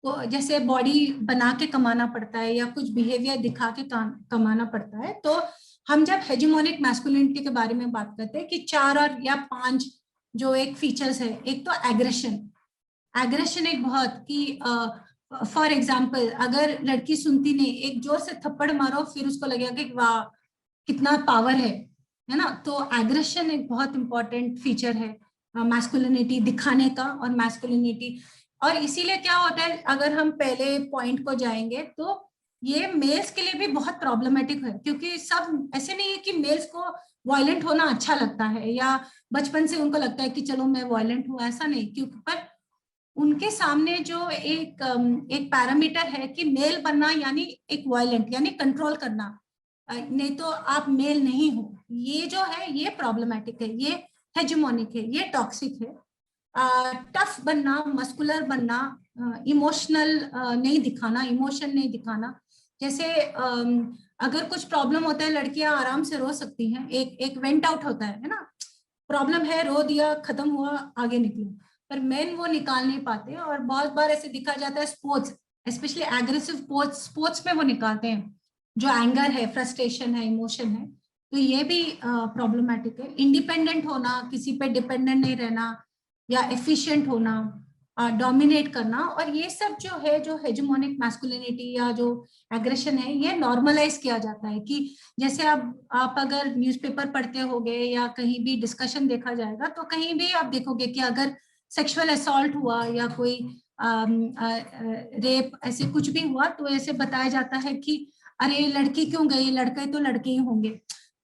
तो जैसे बॉडी बना के कमाना पड़ता है या कुछ बिहेवियर दिखा के कमाना पड़ता है। तो हम जब हेजेमोनिक मैस्कुलिनिटी के बारे में बात करते हैं कि 4 और या 5 जो एक फीचर्स है, एक तो एग्रेशन एक बहुत कि फॉर एग्जाम्पल अगर लड़की सुनती नहीं, एक जोर से थप्पड़ मारो, फिर उसको लगेगा कि वाह कितना पावर है ना। तो एग्रेशन एक बहुत इंपॉर्टेंट फीचर है मैस्कुलिनिटी दिखाने का और मैस्कुलिनिटी। और इसीलिए क्या होता है, अगर हम पहले पॉइंट को जाएंगे तो ये मेल्स के लिए भी बहुत प्रॉब्लमेटिक है, क्योंकि सब ऐसे नहीं है कि मेल्स को वायलेंट होना अच्छा लगता है या बचपन से उनको लगता है कि चलो मैं वायलेंट हूँ, ऐसा नहीं। क्योंकि पर उनके सामने जो एक पैरामीटर है कि मेल बनना यानी एक वायलेंट, यानी कंट्रोल करना, नहीं तो आप मेल नहीं हो, ये जो है ये प्रॉब्लमेटिक है, ये हेजेमोनिक है, ये टॉक्सिक है। टफ बनना, मस्कुलर बनना, इमोशनल नहीं दिखाना, इमोशन नहीं दिखाना। जैसे अगर कुछ प्रॉब्लम होता है, लड़कियां आराम से रो सकती हैं, एक वेंट आउट होता है ना, प्रॉब्लम है, रो दिया, खत्म हुआ, आगे निकलो। पर मेन वो निकाल नहीं पाते, और बहुत बार ऐसे दिखा जाता है स्पोर्ट्स, स्पेशली एग्रेसिव स्पोर्ट्स में वो निकालते हैं, जो एंगर है, फ्रस्ट्रेशन है, इमोशन है। तो ये भी प्रॉब्लमेटिक है। इंडिपेंडेंट होना, किसी पे डिपेंडेंट नहीं रहना, या एफिशिएंट होना, डोमिनेट करना, और ये सब जो है, जो हेजेमोनिक मैस्कुलिनिटी या जो एग्रेशन है, ये नॉर्मलाइज किया जाता है। कि जैसे आप अगर न्यूज़पेपर पढ़ते होगे या कहीं भी डिस्कशन देखा जाएगा, तो कहीं भी आप देखोगे कि अगर सेक्सुअल असॉल्ट हुआ या कोई रेप ऐसे कुछ भी हुआ तो ऐसे बताया जाता है कि अरे लड़की क्यों गई, लड़के तो लड़के ही होंगे।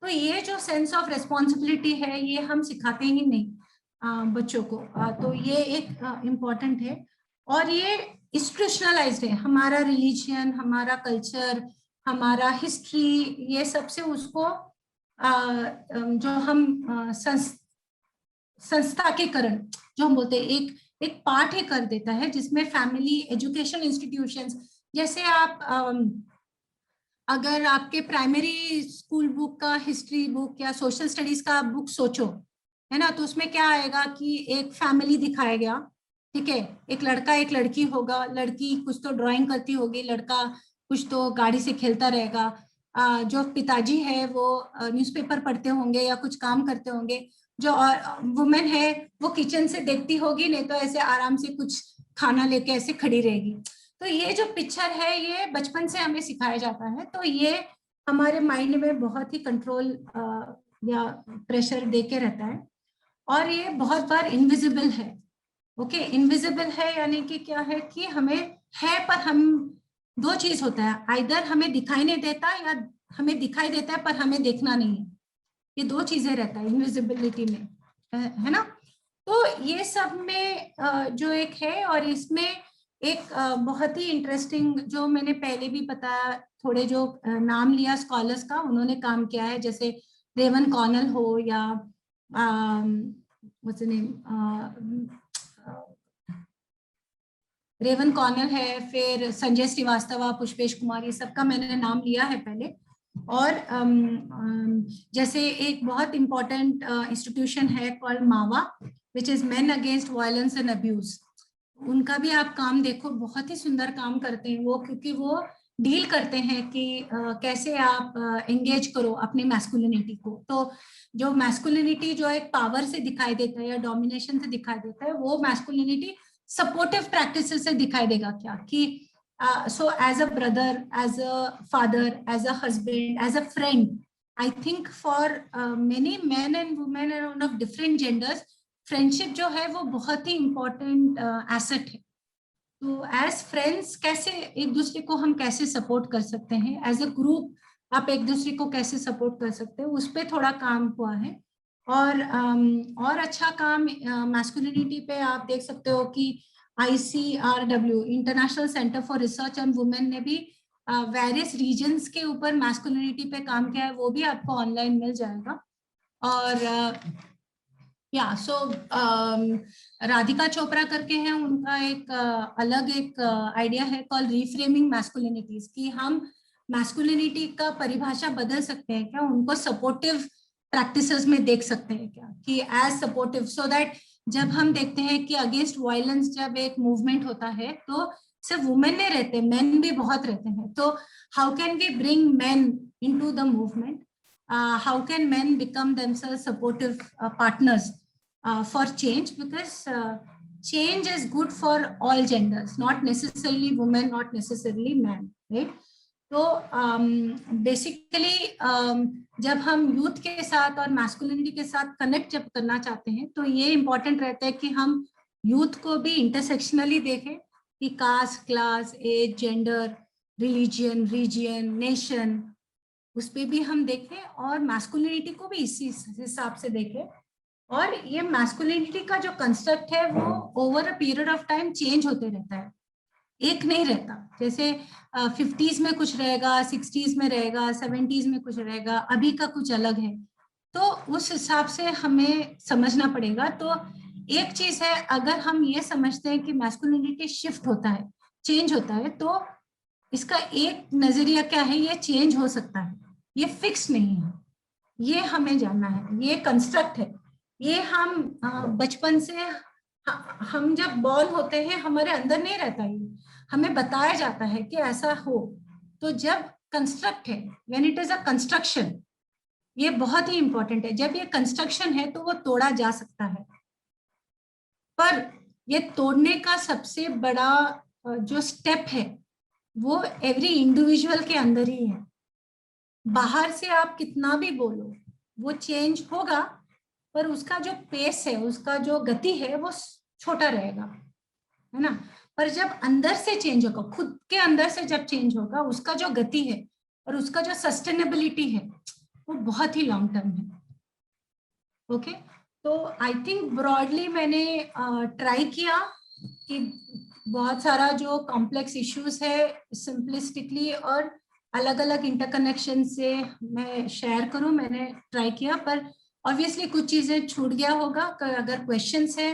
तो ये जो सेंस ऑफ रिस्पॉन्सिबिलिटी है ये हम सिखाते ही नहीं बच्चों को। तो ये एक इम्पॉर्टेंट है और ये इंस्टीट्यूशनलाइज्ड है। हमारा रिलीजियन, हमारा कल्चर, हमारा हिस्ट्री, ये सबसे उसको जो हम संस्थाकीकरण जो हम बोलते हैं एक पार्ट ही कर देता है, जिसमें फैमिली, एजुकेशन इंस्टीट्यूशंस, जैसे आप अगर आपके प्राइमरी स्कूल बुक का हिस्ट्री बुक या सोशल स्टडीज का बुक सोचो, है ना, तो उसमें क्या आएगा कि एक फैमिली दिखाया गया, ठीक है, एक लड़का एक लड़की होगा, लड़की कुछ तो ड्राइंग करती होगी, लड़का कुछ तो गाड़ी से खेलता रहेगा, जो पिताजी है वो न्यूज़पेपर पढ़ते होंगे या कुछ काम करते होंगे, जो वुमेन है वो किचन से देखती होगी, नहीं तो ऐसे आराम से कुछ खाना लेके ऐसे खड़ी रहेगी। तो ये जो पिक्चर है ये बचपन से हमें सिखाया जाता है, तो ये हमारे माइंड में बहुत ही कंट्रोल या प्रेशर देके रहता है। और ये बहुत बार इनविजिबल है। ओके, इनविजिबल है यानी कि क्या है कि हमें है पर हम, दो चीज होता है, आइदर हमें दिखाई नहीं देता या हमें दिखाई देता है पर हमें देखना नहीं है। ये दो चीजें रहता है इनविजिबिलिटी में, है ना। तो ये सब में जो एक है, और इसमें एक बहुत ही इंटरेस्टिंग जो मैंने पहले भी बताया, थोड़े जो नाम लिया स्कॉलर्स का, उन्होंने काम किया है, जैसे रेवन कॉर्नल हो या रेवन कॉर्नल है, फिर संजय श्रीवास्तव, पुष्पेश कुमार, ये सबका मैंने नाम लिया है पहले। और जैसे एक बहुत इंपॉर्टेंट इंस्टीट्यूशन है कॉल्ड मावा, which is main against violence and abuse. उनका भी आप काम देखो, बहुत ही सुंदर काम करते हैं वो, क्योंकि वो डील करते हैं कि कैसे आप एंगेज करो अपनी मैस्कुलिनिटी को। तो जो मैस्कुलिनिटी जो एक पावर से दिखाई देता है या डोमिनेशन से दिखाई देता है, वो मैस्कुलिनिटी सपोर्टिव प्रैक्टिसेस से दिखाई देगा क्या कि so as a brother, as a father, as a husband, as a friend, I think for many men and women and of different genders, friendship जो है वो बहुत ही important asset है। तो as friends कैसे एक दूसरे को हम कैसे सपोर्ट कर सकते हैं, as a group आप एक दूसरे को कैसे सपोर्ट कर सकते हैं, उस पर थोड़ा काम हुआ है। और अच्छा काम मैस्कुलिनिटी पे आप देख सकते हो कि ICRW, international centre for research on women, ने भी वेरियस रीजन्स के ऊपर मैस्कुलिनिटी पे काम किया है, वो भी आपको ऑनलाइन मिल जाएगा। और या सो राधिका चोपड़ा करके हैं, उनका एक अलग एक आइडिया है कॉल्ड रिफ्रेमिंग मैस्कुलिनिटीज, कि हम मैस्कुलिनिटी का परिभाषा बदल सकते हैं क्या, उनको सपोर्टिव प्रैक्टिसेस में देख सकते हैं क्या, कि एज सपोर्टिव, सो दैट जब हम देखते हैं कि अगेंस्ट वायलेंस जब एक मूवमेंट होता है तो सिर्फ वुमेन नहीं रहते, मेन भी बहुत रहते हैं। तो how can we bring men into the movement, how can men become themselves supportive partners for change, because change is good for all genders, not necessarily women, not necessarily men, right? तो basically जब हम youth के साथ और masculinity के साथ connect जब करना चाहते हैं, तो ये इम्पोर्टेंट रहता है कि हम यूथ को भी इंटरसेक्शनली देखें, कि caste, class, age, gender, religion, region, nation, उस पर भी हम देखें, और मैस्कुलिनिटी को भी इसी हिसाब से देखें। और ये मैस्कुलिनिटी का जो कंस्ट्रक्ट है वो over a period of time change होते रहता है, एक नहीं रहता। जैसे 50s में कुछ रहेगा, 60s में रहेगा, 70s में कुछ रहेगा, अभी का कुछ अलग है। तो उस हिसाब से हमें समझना पड़ेगा। तो एक चीज है, अगर हम ये समझते हैं कि मैस्कुलिनिटी शिफ्ट होता है, चेंज होता है, तो इसका एक नजरिया क्या है, ये चेंज हो सकता है, ये फिक्स नहीं है, ये हमें जानना है, ये कंस्ट्रक्ट है। ये हम बचपन से, हम जब बॉर्न होते हैं हमारे अंदर नहीं रहता, ये हमें बताया जाता है कि ऐसा हो। तो जब कंस्ट्रक्ट है, when it is a construction, ये बहुत ही इंपॉर्टेंट है। जब ये कंस्ट्रक्शन है तो वो तोड़ा जा सकता है, पर ये तोड़ने का सबसे बड़ा जो स्टेप है वो एवरी इंडिविजुअल के अंदर ही है। बाहर से आप कितना भी बोलो, वो चेंज होगा, पर उसका जो पेस है, उसका जो गति है वो छोटा रहेगा, है ना। पर जब अंदर से चेंज होगा, खुद के अंदर से जब चेंज होगा, उसका जो गति है और उसका जो सस्टेनेबिलिटी है वो बहुत ही लॉन्ग टर्म है. ओके, तो आई थिंक ब्रॉडली मैंने ट्राई किया कि बहुत सारा जो कॉम्प्लेक्स इश्यूज है सिंपलिस्टिकली और अलग अलग इंटरकनेक्शन से मैं शेयर करूं. मैंने ट्राई किया, पर ऑब्वियसली कुछ चीजें छूट गया होगा. अगर क्वेश्चंस है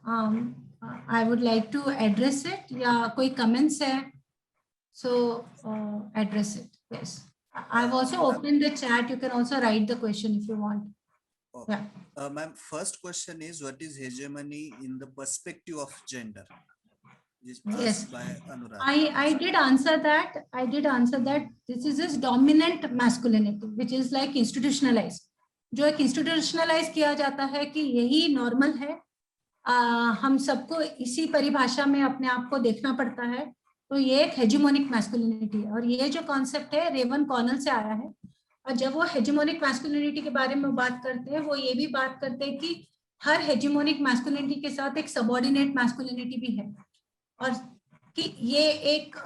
I would like to address it, या कोई कमेंट्स है so address it. Yes, I have also open the chat, you can also write the question if you want. Okay. Ma'am, first question is, what is hegemony in the perspective of gender? Yes, by Anuradha. I did answer that. I did answer that. This is this dominant masculinity, which is like institutionalized. जो एक institutionalize किया जाता है कि यही normal है. हम सबको इसी परिभाषा में अपने आप को देखना पड़ता है. तो ये एक hegemonic masculinity है, और ये जो concept है रेवन कॉर्नल से आया है. और जब वो हेजिमोनिक मैस्कुलिनिटी के बारे में बात करते हैं, वो ये भी बात करते हैं कि हर हेजिमोनिक मैस्कुलिनिटी के साथ एक सबऑर्डिनेट मैस्कुलिनिटी भी है, और कि ये एक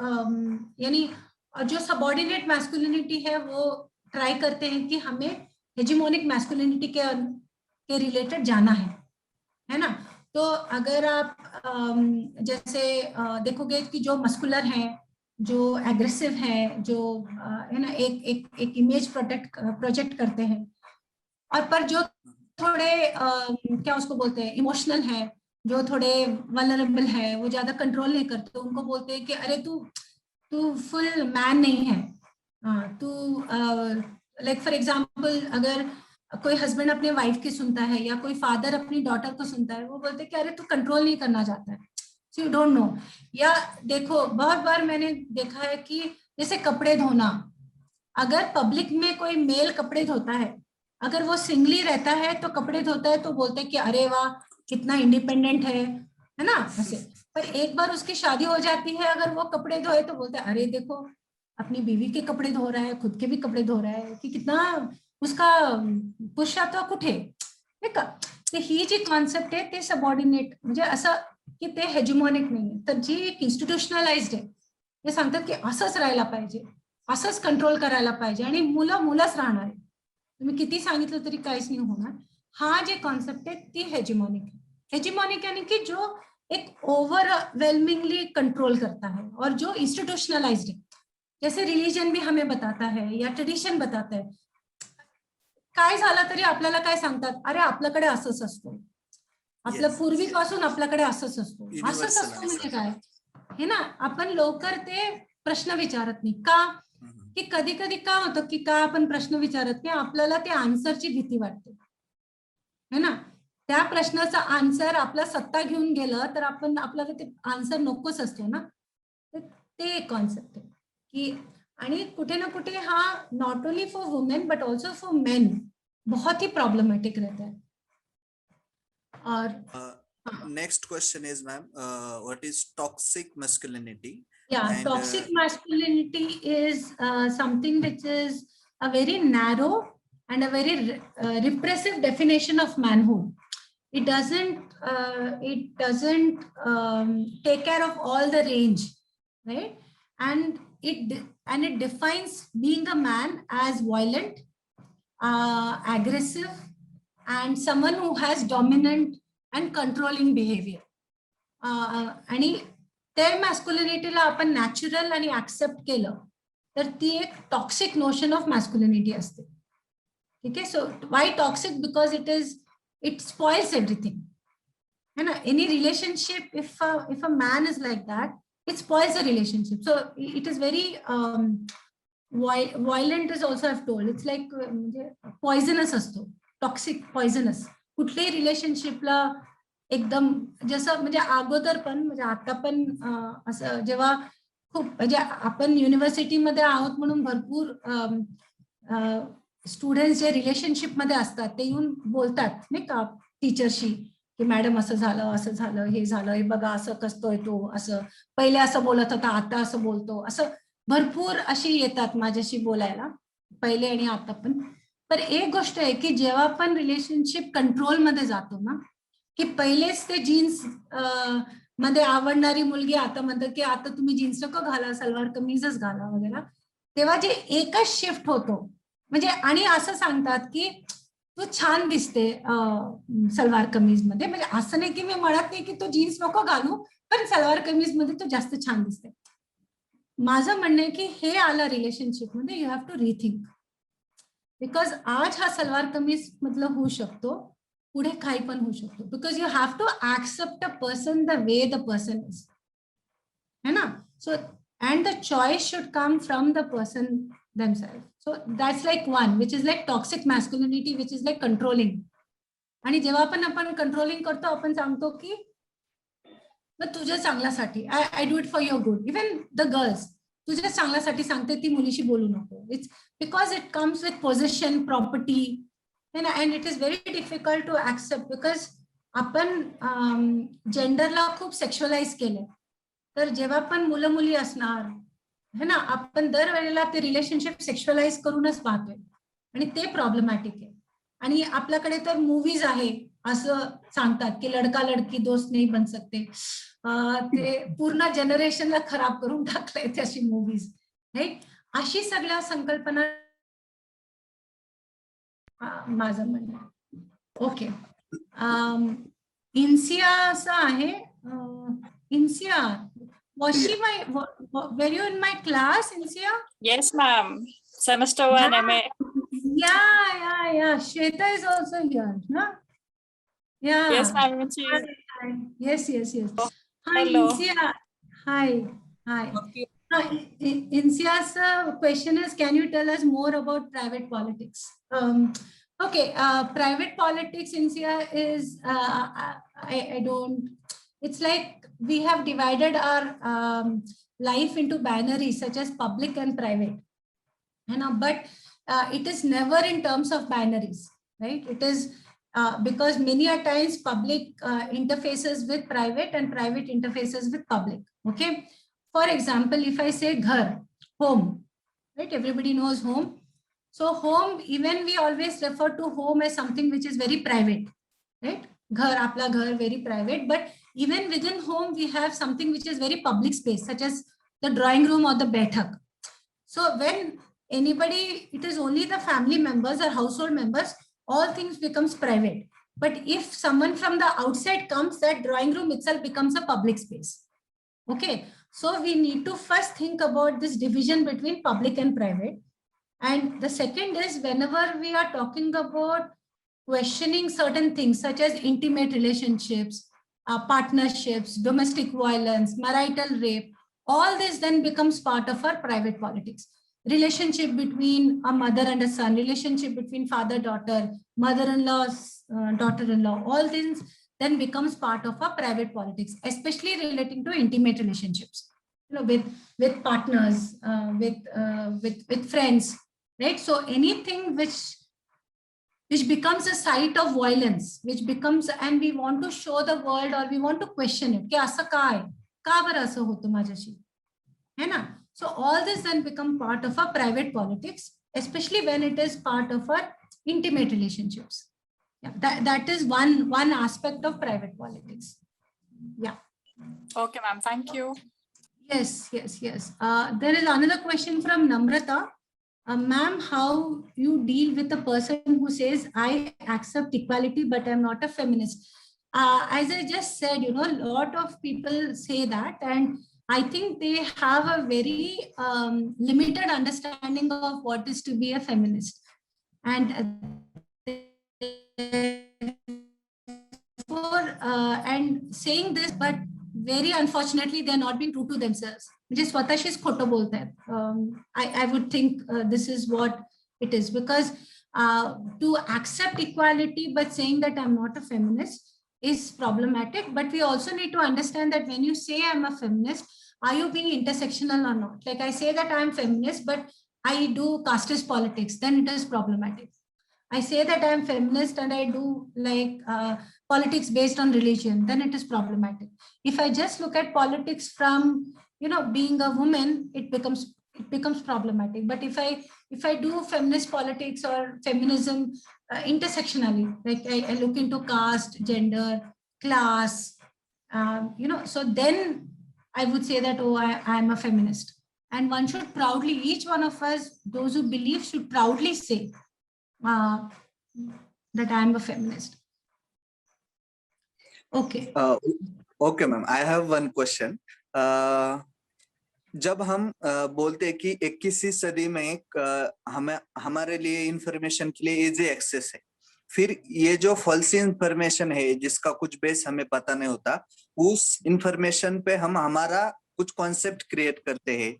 यानी जो सबऑर्डिनेट मैस्कुलिनिटी है वो ट्राई करते हैं कि हमें हेजिमोनिक मैस्कुलिनिटी के रिलेटेड जाना है ना. तो अगर आप जैसे देखोगे कि जो मस्कुलर है, जो एग्रेसिव है, जो है ना एक इमेज प्रोजेक्ट करते हैं, और पर जो थोड़े क्या उसको बोलते हैं इमोशनल है, जो थोड़े वल्नरेबल है, वो ज्यादा कंट्रोल नहीं करते, उनको बोलते हैं कि अरे तू फुल मैन नहीं है. तू लाइक फॉर एग्जांपल अगर कोई हस्बैंड अपने वाइफ की सुनता है या कोई फादर अपनी डॉटर को सुनता है, वो बोलते हैं कि अरे तू कंट्रोल नहीं करना चाहता है, यू डोंट नो. या देखो बहुत बार मैंने देखा है कि जैसे कपड़े धोना, अगर पब्लिक में कोई मेल कपड़े धोता है, अगर वो सिंगली रहता है तो कपड़े धोता है तो बोलते हैं कि अरे वाह कितना इंडिपेंडेंट है ना ऐसे. पर एक बार उसकी शादी हो जाती है, अगर वो कपड़े धोए तो बोलते हैं अरे देखो अपनी बीवी के कपडे धो रहा है, खुद के भी कपडे धो रहा है, की कितना उसका पुरुषत्व कुठे नाही का. ते ही जी कॉन्सेप्ट आहे ते सबऑर्डिनेट म्हणजे असं की ते हेजिमॉनिक नाहीये, तर जी एक इन्स्टिट्यूशनलाइज्ड आहे ते सांगतात की असंच राहायला पाहिजे, असंच कंट्रोल करायला पाहिजे आणि मुलं मुलंच राहणार आहे, तुम्ही किती सांगितलं तरी काहीच नाही होणार. हा जे कॉन्सेप्ट आहे ती हेजिमॉनिक आहे. हेजिमॉनिक यानी कि जो एक ओवरवेलमिंगली कंट्रोल करता है और जो इंस्टीट्यूशनलाइज्ड है, जैसे रिलीजन भी हमें बताता है या ट्रेडिशन बताता है. काय झालं तरी आपल्याला काय सांगतात, अरे आपल्याकडे असंच असतो, आपलं पूर्वीपासून आपल्याकडे असंच असतो, असंच असतो म्हणजे काय हे ना. आपण लवकर ते प्रश्न विचारत नाही का, की कधी कधी का होतं की का आपण प्रश्न विचारत नाही, आपल्याला ते आन्सरची भीती वाटते है ना. त्या प्रश्नाचा आन्सर आपला सत्ता घेऊन गेलं तर आपण आपल्याला ते आन्सर नकोच असतो ना. ते एक कॉन्सेप्ट आहे की, आणि कुठे ना कुठे हा not only for women but also for main बहुत ही प्रॉब्लमेटिक रहता है. और next question is ma'am, what is toxic masculinity? Yeah, toxic masculinity is something which is a very narrow and a very repressive definition of manhood. It doesn't take care of all the range, right? And it defines being a man as violent, aggressive, and someone who has dominant and controlling behavior. आणि त्या मॅस्क्युलिनिटीला आपण natural आणि accept केलं तर ती एक toxic notion of मॅस्क्युलिनिटी असते. ठीक आहे. So why toxic? Because it spoils everything है ना. Any relationship if a man is like that, it spoils a relationship. So it is very violent is also have told. It's like म्हणजे poisonous असतो, toxic poisonous. कुठल्याही रिलेशनशिपला एकदम जसं म्हणजे अगोदर पण म्हणजे आता पण असं जेव्हा खूप म्हणजे आपण युनिव्हर्सिटीमध्ये आहोत म्हणून भरपूर स्टुडंट्स जे रिलेशनशिप मध्ये असतात ते येऊन बोलतात नाही का टीचरशी की मॅडम असं झालं हे झालं, हे बघा असं कसतोय तो, असं पहिले असं बोलत होता आता असं बोलतो, असं भरपूर अशी येतात माझ्याशी बोलायला पहिले आणि आता पण. तर एक गोष्ट आहे की जेव्हा पण रिलेशनशिप कंट्रोल मध्ये जातो ना, की पहिलेच ते जीन्स मध्ये आवडणारी मुलगी आता म्हणतात की आता तुम्ही जीन्स नको घाला, सलवार कमीजच घाला वगैरे, तेव्हा जे एकच शिफ्ट होतो म्हणजे, आणि असं सांगतात की तू छान दिसते सलवार कमीज मध्ये, म्हणजे असं नाही की मी म्हणत नाही की तू जीन्स नको घालू, पण सलवार कमीज मध्ये तू जास्त छान दिसते. माझं म्हणणं आहे की हे आलं रिलेशनशिप मध्ये, you have to rethink, because आज हा सलवार कमीज मधलं होऊ शकतो, पुढे काही पण होऊ शकतो, because you have to accept a person the way the person is, है ना. So and the choice should come from the person themselves. So that's like one, which is like toxic masculinity, which is like controlling. आणि जेव्हा पण आपण controlling करतो, आपण सांगतो की मग तुझ्या चांगल्यासाठी, I do it for your good. Even the girls तुझ्या चांगल्यासाठी सांगते, ती मुलीशी बोलू नको. It's because it comes with position, property, and it is very difficult to accept, because आपण जेंडरला खूप सेक्शुअलाइज केलंय. तर जेव्हा पण मुलं मुली असणार है ना, आपण दरवेळेला ते रिलेशनशिप सेक्शुअलाइज करूनच पाहतोय, आणि ते प्रॉब्लेमॅटिक आहे. आणि आपल्याकडे तर मूवीज आहे असं सांगतात की लडका लडकी दोस्त नाही बन सकते, ते पूर्ण जनरेशनला खराब करून टाकलंय त्याची मूवीज, राईट. अशी सगळ्या संकल्पना माझं म्हणणं. ओके, इन्सिया असं आहे. इन्सिया, was she my, were you in my class, Insia? Yes, ma'am. Semester 1 MA. Yeah. Shweta is also here, no? Yeah. Yes, ma'am. Even she is. Hi. Yes. Hi, Hello. Insia. Hi. Insia's question is, can you tell us more about private politics? Okay, private politics, Insia, is, I don't, it's like we have divided our life into binaries such as public and private, you know, but it is never in terms of binaries, right? It is because many a times public interfaces with private and private interfaces with public. Okay, for example, if I say ghar, home, right? Everybody knows home. So home, even we always refer to home as something which is very private, right? Ghar, apna ghar, very private. But even within home, we have something which is very public space, such as the drawing room or the baithak. So when anybody, it is only the family members or household members, all things becomes private. But if someone from the outside comes, that drawing room itself becomes a public space. Okay, so we need to first think about this division between public and private. And the second is, whenever we are talking about questioning certain things such as intimate relationships, partnerships, domestic violence, marital rape, all this then becomes part of our private politics. Relationship between a mother and a son, relationship between father-daughter, mother-in-law, daughter-in-law, all things then becomes part of our private politics, especially relating to intimate relationships, you know, with partners, with friends, right? So anything which becomes a site of violence, which becomes, and we want to show the world, or we want to question it, ki asa ka hai, ka bar asa hoto माझ्याशी, है ना? So all this then become part of our private politics, especially when it is part of our intimate relationships. Yeah, that is one aspect of private politics. Yeah. Okay, ma'am. Thank you. Yes. There is another question from Namrata. Ma'am, how you deal with a person who says, I accept equality, but I'm not a feminist? As I just said, you know, a lot of people say that, and I think they have a very limited understanding of what is to be a feminist. And and saying this, but very unfortunately, they're not being true to themselves. Just स्वतःशीच खोटं बोलतायत. I would think this is what it is, because to accept equality but saying that I'm not a feminist is problematic. But we also need to understand that when you say I'm a feminist, are you being intersectional or not? Like I say that I'm feminist, but I do casteist politics, then it is problematic. I say that I'm feminist and I do like politics based on religion, then it is problematic. If I just look at politics from, you know, being a woman, it becomes problematic. But if I do feminist politics or feminism intersectionally, like I look into caste, gender, class, So then I would say that, oh, I am a feminist. And one should proudly, each one of us, those who believe, should proudly say that I am a feminist. Okay. Okay, ma'am. I have one question. जब हम बोलते हैं कि 21वीं सदी में हमें हमारे लिए इंफॉर्मेशन के लिए इजी एक्सेस है, फिर ये जो फॉल्स इंफॉर्मेशन है जिसका कुछ बेस हमें पता नहीं होता, उस इंफॉर्मेशन पे हम हमारा कुछ कॉन्सेप्ट क्रिएट करते हैं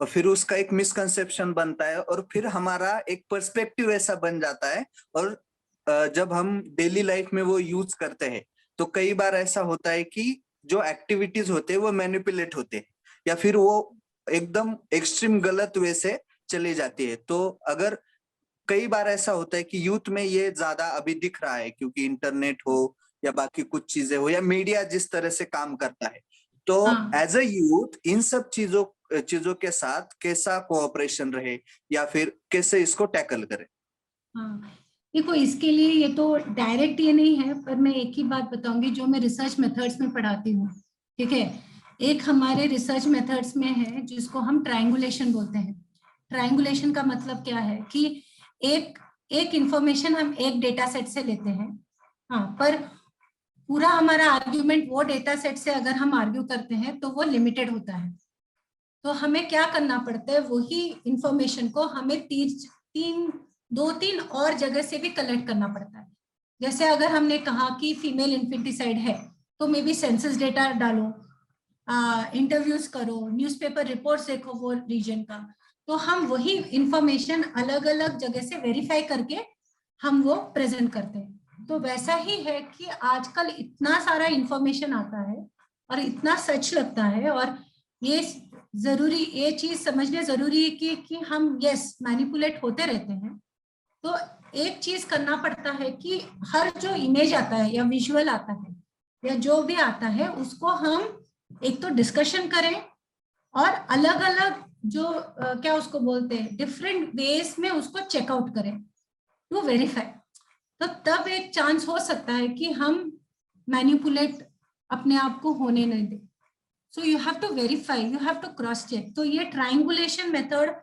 और फिर उसका एक मिसकंसेप्शन बनता है और फिर हमारा एक पर्सपेक्टिव ऐसा बन जाता है और जब हम डेली लाइफ में वो यूज करते हैं तो कई बार ऐसा होता है कि जो एक्टिविटीज होते हैं वो मैनिपुलेट होते हैं या फिर वो एकदम एक्सट्रीम गलत वे से चली जाती है। तो अगर कई बार ऐसा होता है कि यूथ में ये ज्यादा अभी दिख रहा है क्योंकि इंटरनेट हो या बाकी कुछ चीजें हो या मीडिया जिस तरह से काम करता है, तो एज अ यूथ इन सब चीजों के साथ कैसा कोऑपरेशन रहे या फिर कैसे इसको टैकल करें? देखो, इसके लिए ये तो डायरेक्ट ये नहीं है, पर मैं एक ही बात बताऊंगी जो मैं रिसर्च मेथड्स में पढ़ाती हूँ। ठीक है, एक हमारे रिसर्च मेथड्स में है जिसको हम ट्रायंगुलेशन बोलते हैं। ट्रायंगुलेशन का मतलब क्या है कि एक इंफॉर्मेशन हम एक डेटा सेट से लेते हैं, हाँ, पर पूरा हमारा आर्ग्यूमेंट वो डेटा सेट से अगर हम आर्ग्यू करते हैं तो वो लिमिटेड होता है। तो हमें क्या करना पड़ता है, वही इंफॉर्मेशन को हमें दो तीन और जगह से भी कलेक्ट करना पड़ता है। जैसे अगर हमने कहा कि फीमेल इन्फेंटिसाइड है तो मे बी सेंसस डेटा डालो, इंटरव्यूज करो, न्यूज़पेपर रिपोर्ट्स देखो वो रीजन का, तो हम वही इंफॉर्मेशन अलग अलग जगह से वेरीफाई करके हम वो प्रेजेंट करते हैं। तो वैसा ही है कि आजकल इतना सारा इंफॉर्मेशन आता है और इतना सच लगता है, और ये चीज समझने जरूरी है कि हम यस मैनिपुलेट होते रहते हैं। तो एक चीज करना पड़ता है कि हर जो इमेज आता है या विजुअल आता है या जो भी आता है उसको हम एक तो डिस्कशन करें और अलग अलग जो क्या उसको बोलते हैं डिफरेंट वेज में उसको चेकआउट करें टू वेरीफाई। तो तब एक चांस हो सकता है कि हम मैनिपुलेट अपने आप को होने नहीं दें। So you have to verify, you have to cross check. तो ये ट्रायंगुलेशन मेथड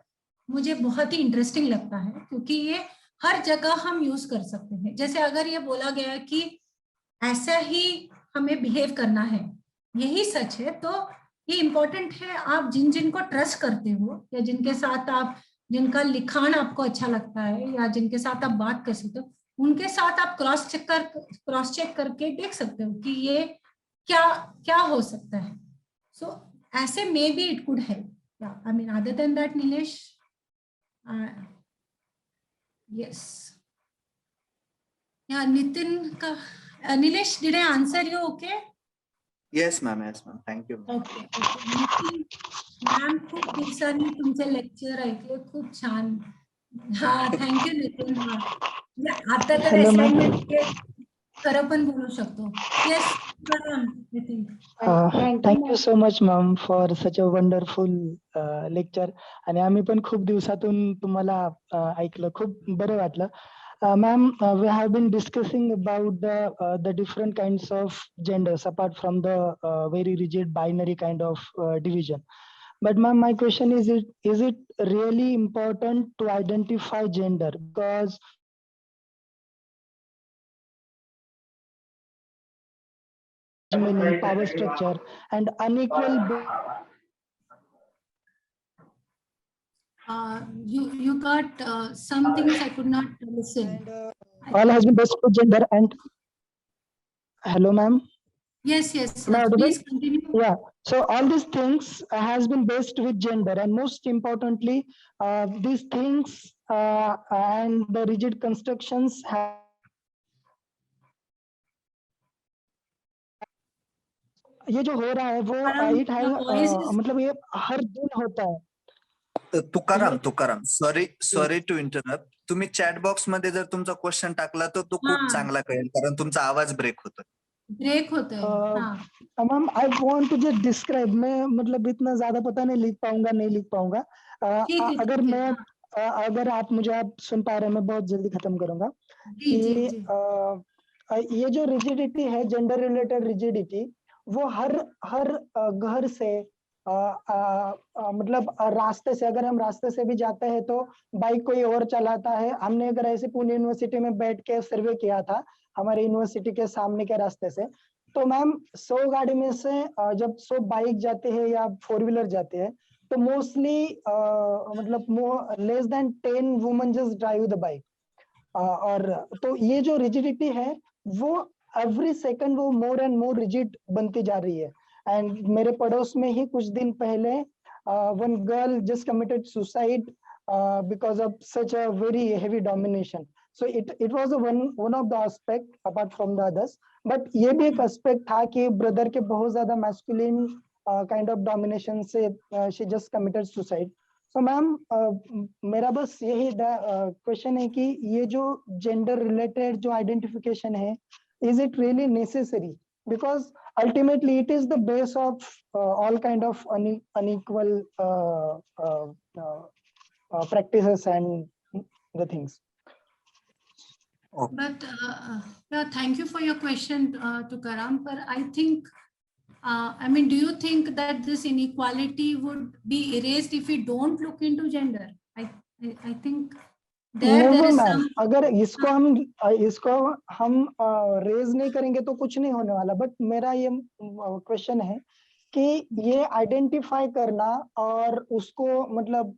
मुझे बहुत ही इंटरेस्टिंग लगता है क्योंकि ये हर जगह हम यूज कर सकते हैं। जैसे अगर ये बोला गया कि ऐसा ही हमें बिहेव करना है, यही सच है, तो ये इम्पोर्टेंट है आप जिनको ट्रस्ट करते हो या जिनके साथ जिनका लिखान आपको अच्छा लगता है या जिनके साथ आप बात कर सकते हो, उनके साथ आप क्रॉस चेक करके देख सकते हो कि ये क्या हो सकता है। सो ऐसे may be it could help. I mean other than that, Nilesh, yes, yeah, Nitin ka Nilesh, did I answer you okay? Yes ma'am, thank you. Okay. Nitin ma'am, खूप दिवसांनी तुमचे लेक्चर ऐकले, खूप छान. हा, थँक यू नितिन. आता तर असाइनमेंट खरं पण बोलू शकतो. Yes Nitin. Thank you so much ma'am for such a wonderful lecture. आणि आम्ही पण खूप दिवसातून तुम्हाला ऐकलं, खूप बरं वाटलं. Ma'am, we have been discussing about the different kinds of genders apart from the very rigid binary kind of division. But ma'am, my question is it really important to identify gender? Because power structure and unequal. You got some things I could not listen. All has been based on gender and. Hello, ma'am. Yes. Please continue. Yeah. So all these things has been based with gender, and most importantly, these things and the rigid constructions have. ये जो हो रहा है वो it has मतलब ये हर दिन होता है. Tukaram, sorry to interrupt. तुम्ही चॅट बॉक्स मध्ये जर तुमचा क्वेश्चन टाकला तर तो खूप चांगला कळेल कारण तुमचा आवाज ब्रेक होतो. Ma'am I want to just describe. मैं मतलब इतना ज्यादा पता नहीं लिख पाऊंगा. अगर आप सुन पा रहे हैं, मैं बहुत जल्दी खत्म करूंगा. कि ये जो रिजिडिटी है, जेंडर रिलेटेड रिजिडिटी, वो हर हर घर से मतलब रास्ते से, अगर हम रास्ते से भी जाते हैं तो बाइक कोई और चलाता है। हमने अगर ऐसे पुणे यूनिवर्सिटी में बैठ के सर्वे किया था हमारे यूनिवर्सिटी के सामने के रास्ते से, तो मैम 100 गाड़ी में से जब 100 बाइक जाते हैं या 4 व्हीलर जाते हैं तो मोस्टली मतलब less than 10 women just drive the bike. और तो ये जो रिजिडिटी है वो एवरी सेकंड वो मोर एंड मोर रिजिड बनती जा रही है। एंड मेरे पड़ोस में ही कुछ दिन पहले one girl just committed suicide because of such a very heavy domination. So it was a one of the aspect apart from the others. But ये भी एक aspect था कि brother के बहुत ज्यादा masculine kind of domination से she just committed suicide. So ma'am मेरा बस यही क्वेश्चन है कि ये जो जेंडर रिलेटेड जो आइडेंटिफिकेशन है, is it really necessary? Because ultimately it is the base of all kind of unequal practices and the things. Okay. But yeah, thank you for your question, Tukaram. But I think, I mean, do you think that this inequality would be erased if we don't look into gender? I think there Never is ma'am, some. अगर इसको हम raise नहीं करेंगे तो कुछ नहीं होने वाला। बट मेरा ये क्वेश्चन है कि ये आइडेंटिफाई करना और उसको मतलब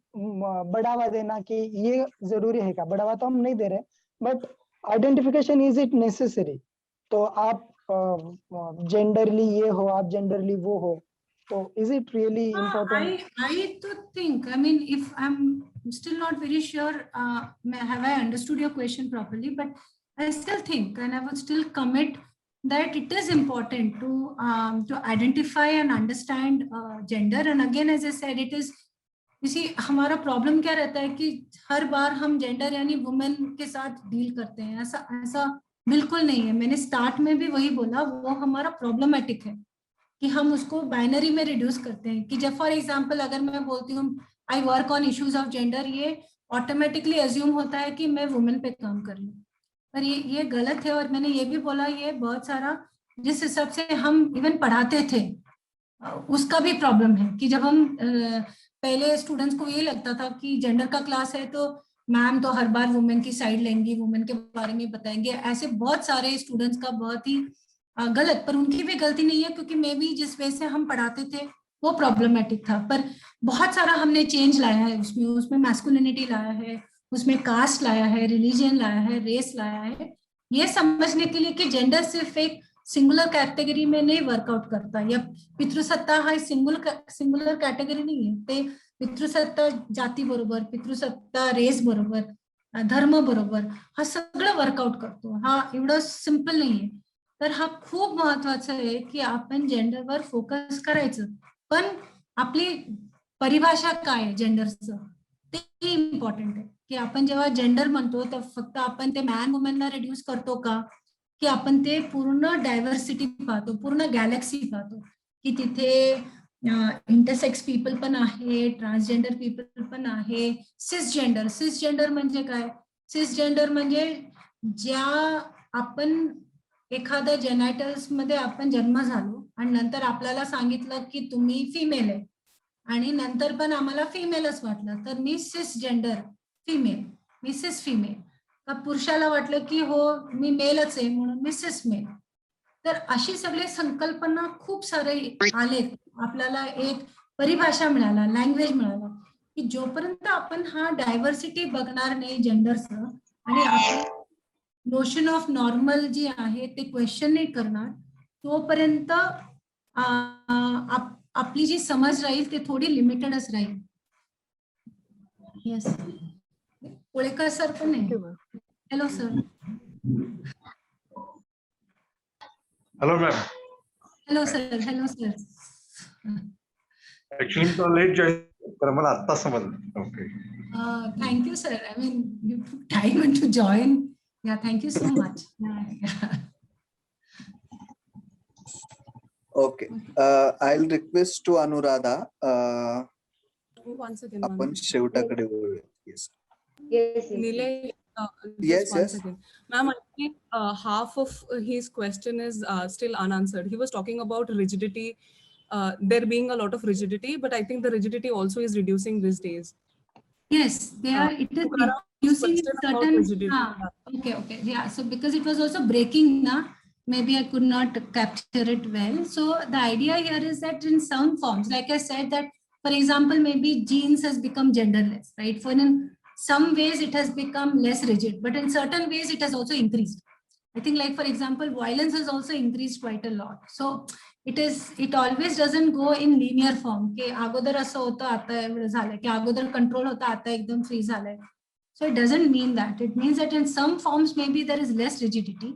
बढ़ावा देना कि ये जरूरी है क्या? बढ़ावा तो हम नहीं दे रहे, but identification is it necessary? तो आप जेंडरली ये हो, आप जेंडरली वो हो, तो is it really important? I to think, I mean, if I'm still not very sure, have I understood your question properly, but I still think, and I would still commit that it is important to identify and understand gender. And again, as I said, it is, you see, हमारा problem क्या रहता है कि हर बार हम gender यानी women के साथ deal करते हैं। ऐसा बिल्कुल नहीं है। मैंने स्टार्ट में भी वही बोला, वो हमारा प्रॉब्लमेटिक है कि हम उसको बाइनरी में रिड्यूस करते हैं। कि जब फॉर एग्जांपल अगर मैं बोलती हूँ I work on issues of gender, ये ऑटोमेटिकली अज्यूम होता है कि मैं वुमेन पे काम कर रही हूँ, पर ये गलत है। और मैंने ये भी बोला, ये बहुत सारा जिस हिसाब से हम इवन पढ़ाते थे उसका भी प्रॉब्लम है कि जब हम पहले स्टूडेंट्स को ये लगता था कि जेंडर का क्लास है तो मैम तो हर बार वुमेन की साइड लेंगी, वुमेन के बारे में बताएंगे। ऐसे बहुत सारे स्टूडेंट्स का बहुत ही गलत, पर उनकी भी गलती नहीं है क्योंकि मे भी जिस वे से हम पढ़ाते थे वो प्रॉब्लमेटिक था। पर बहुत सारा हमने चेंज लाया है उसमें मैस्कुलिनिटी लाया है, उसमें कास्ट लाया है, रिलीजन लाया है, रेस लाया है, ये समझने के लिए कि जेंडर सिर्फ एक सिंगुलर कैटेगरी में नहीं वर्कआउट करता, या पितृसत्ता हा सिंगुलर कैटेगरी नाही आहे। ते पितृसत्ता जाती बरोबर, पितृसत्ता रेस बरोबर, धर्म बरोबर हा सगळं वर्कआउट करतो। हा एवढं सिंपल नाहीये। तर हा खूप महत्वाचं आहे की आपण जेंडरवर फोकस करायचं, पण आपली परिभाषा काय आहे जेंडरचं ते इम्पॉर्टंट आहे। की आपण जेव्हा जेंडर म्हणतो तर फक्त आपण ते मॅन वुमेनला रिड्यूस करतो का, की आपण ते पूर्ण डायव्हर्सिटी पाहतो, पूर्ण गॅलेक्सी पाहतो की तिथे इंटरसेक्स पीपल पण आहे, ट्रान्सजेंडर पीपल पण आहे, सिसजेंडर म्हणजे काय? सिसजेंडर म्हणजे ज्या आपण एखाद्या जेनायटल्स मध्ये आपण जन्म झालो आणि नंतर आपल्याला सांगितलं की तुम्ही फिमेल आहे आणि नंतर पण आम्हाला फिमेलच वाटलं तर मी सिसजेंडर फिमेल, मी सिस फिमेल। का पुरुषाला वाटलं की हो मी मेलच आहे म्हणून मी सिस मेल। तर अशी सगळी संकल्पना खूप सारे आलेत, आपल्याला एक परिभाषा मिळाला, लँग्वेज मिळाला की जोपर्यंत आपण हा डायव्हर्सिटी बघणार नाही जेंडरचं आणि आपण नोशन ऑफ नॉर्मल जी आहे ते क्वेश्चन नाही करणार तोपर्यंत आपली जी समज राहील ते थोडी लिमिटेडच राहील। येस, कोळेकर सर पण नाही। Hello sir. Hello ma'am. Hello sir. Hello sir. Actually तो लेट जॉइन पर मला आता समजलं। Okay, thank you sir. I mean you took time to join. या thank you so much. Okay. I'll request to Anuradha. Once again, आपण शेवटाकडे वळूया. Yes. Yes, yes. Nilay, Yes, Just one yes. second. Ma'am, I think half of his question is still unanswered. He was talking about rigidity, there being a lot of rigidity, but I think the rigidity also is reducing these days. Yes, they Uh, are. It is Tukaram's reducing question in about certain. rigidity. Okay, okay, yeah. So because it was also breaking, na, maybe I could not capture it well. So the idea here is that in some forms, like I said, that for example, maybe genes has become genderless, right? For in some ways it has become less rigid, but in certain ways it has also increased. I think, like for example, violence has also increased quite a lot. So it always doesn't go in linear form की अगोदर असं होतं आता एवढं झालंय की अगोदर control होता आता एकदम फ्री झालंय. So it doesn't mean that. It means that in some forms maybe there is less rigidity,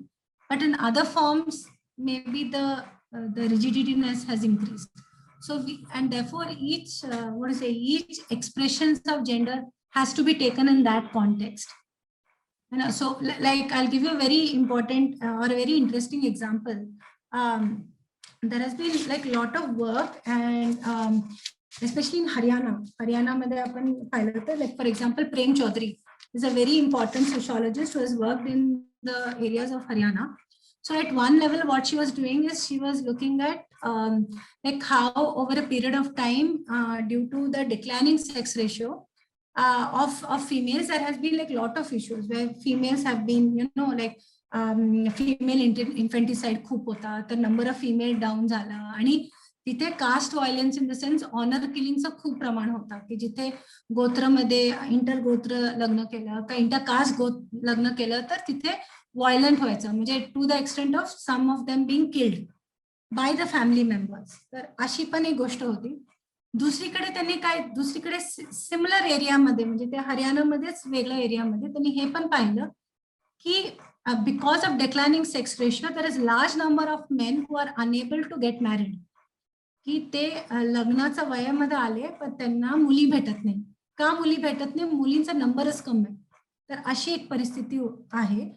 but in other forms maybe the rigidityness has increased. So and therefore each expressions of gender has to be taken in that context. So like I'll give you a very important or a very interesting example. There has been like a lot of work, and especially in Haryana मध्ये आपण पाहिलं तर, like for example, Prem Chaudhary is a very important sociologist who has worked in the areas of Haryana. So at one level, what she was doing is she was looking at like how over a period of time, due to the declining sex ratio of females, there has been like a lot of issues where females have been, like female infanticide खूप होता, the number of female down झाला, आणि तिथे caste violence in the sense honour किलिंगचं खूप प्रमाण होता की जिथे गोत्रमध्ये इंटर गोत्र लग्न केलं का इंटर कास्ट लग्न केलं तर तिथे व्हायलंट व्हायचं, म्हणजे to the extent of some of them being killed by the family members. तर अशी पण एक गोष्ट होती. दुसरीकडे त्यांनी दुसरीकडे सिमिलर एरियामध्ये, म्हणजे त्या हरियाणामध्येच वेगळ्या एरियामध्ये त्यांनी हे पण पाहिलं की because of declining sex ratio, there is large number of men who are unable to get married. की ते लग्नाच्या वयामध्ये आले पण त्यांना मुली भेटत नाही. का मुली भेटत नाही? मुलींचा नंबरच कमी आहे. तर अशी एक परिस्थिती आहे.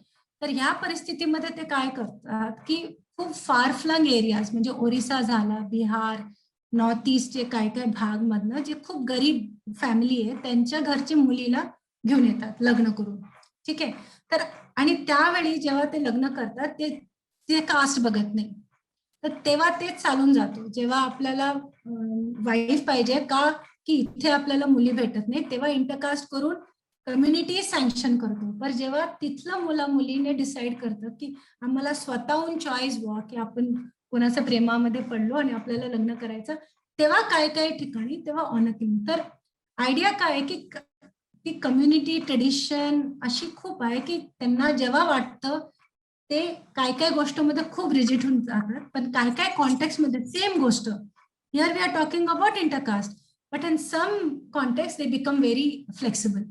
तर ह्या परिस्थितीमध्ये ते काय करतात की खूप फार फ्लंग एरियाज, म्हणजे ओरिसा झाला, बिहार, नॉर्थ ईस्टचे काय काय भाग मधनं जे खूप गरीब फॅमिली आहे त्यांच्या घरचे मुलीला घेऊन येतात लग्न करून. ठीक आहे. तर आणि त्यावेळी जेव्हा ते लग्न करतात ते कास्ट बघत नाही, तर तेव्हा तेच चालून जातो. जेव्हा आपल्याला वाईफ पाहिजे का की इथे आपल्याला मुली भेटत नाही, तेव्हा इंटरकास्ट करून कम्युनिटी सँक्शन करतो. पण जेव्हा तिथलं मुलीने डिसाईड करतं की आम्हाला स्वतःहून चॉईस व्हा की आपण कोणाच्या प्रेमामध्ये पडलो आणि आपल्याला लग्न करायचं, तेव्हा काय काय ठिकाणी तेव्हा ऑनर केलं. तर आयडिया काय आहे की ती कम्युनिटी ट्रेडिशन अशी खूप आहे की त्यांना जेव्हा वाटतं ते काय काय गोष्टमध्ये खूप रिजिड होऊन जातात, पण काय काय कॉन्टेक्स्ट मध्ये सेम गोष्ट, here we are talking about intercaste, but in some contexts they become very flexible.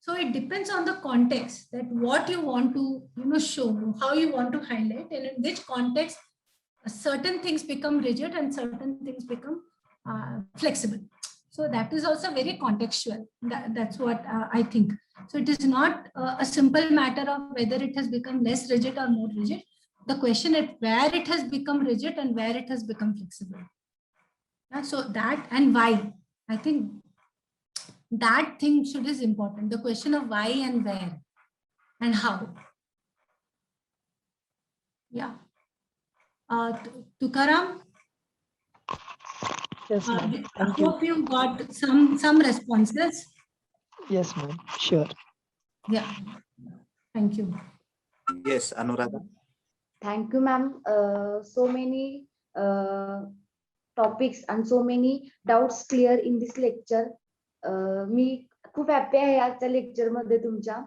So it depends on the context, that what you want to show, how you want to highlight, and in which context certain things become rigid and certain things become flexible. So that is also very contextual. That's what I think. So it is not a simple matter of whether it has become less rigid or more rigid. The question is where it has become rigid and where it has become flexible. So that and why. I think that thing is important. The question of why and where and how. Yeah. Tukaram, Yes, ma'am. I Thank you. hope you got some responses. Yes, ma'am. Sure. Yeah. Thank you. Yes, Anuradha. Thank you, ma'am. So many topics and so many doubts clear in this lecture. मी खूप happy आहे आजच्या lecture मध्ये तुमच्या.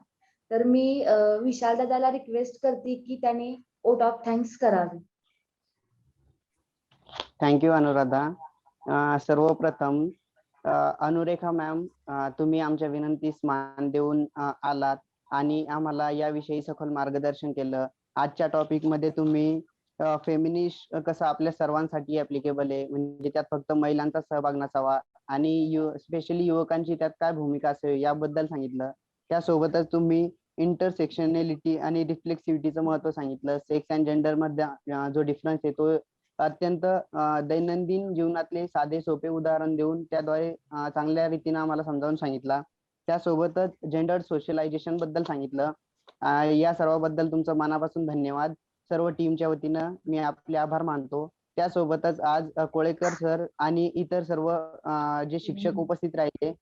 तर मी विशाल दादाला request करते की त्याने वोट ऑफ थँक्स करावे. थँक्यू अनुराधा. सर्वप्रथम अनुरेखा मॅम, तुम्ही आमच्या विनंतीस मान देऊन आलात आणि आम्हाला याविषयी सखोल मार्गदर्शन केलं. आजच्या टॉपिक मध्ये तुम्ही फेमिनिस्ट कसं आपल्या सर्वांसाठी ऍप्लिकेबल आहे, म्हणजे त्यात फक्त महिलांचा सहभाग नसावा आणि स्पेशली युवकांची त्यात काय भूमिका असावी याबद्दल सांगितलं. त्यासोबतच तुम्ही इंटरसेक्शनॅलिटी आणि रिफ्लेक्सिव्हिटीचं महत्व सांगितलं. सेक्स अँड जेंडर मध्ये जो डिफरन्स आहे तो अत्यंत दैनंदिन जीवनातले साधे सोपे उदाहरण देऊन त्याद्वारे चांगल्या रीतीने आम्हाला समजावून सांगितला. त्यासोबतच जेंडर सोशलायझेशन बद्दल सांगितलं. या सर्वाबद्दल तुमचं मनापासून धन्यवाद. सर्व टीमच्या वतीनं मी आपले आभार मानतो. त्यासोबतच आज कोळेकर सर आणि इतर सर्व जे शिक्षक उपस्थित राहिले,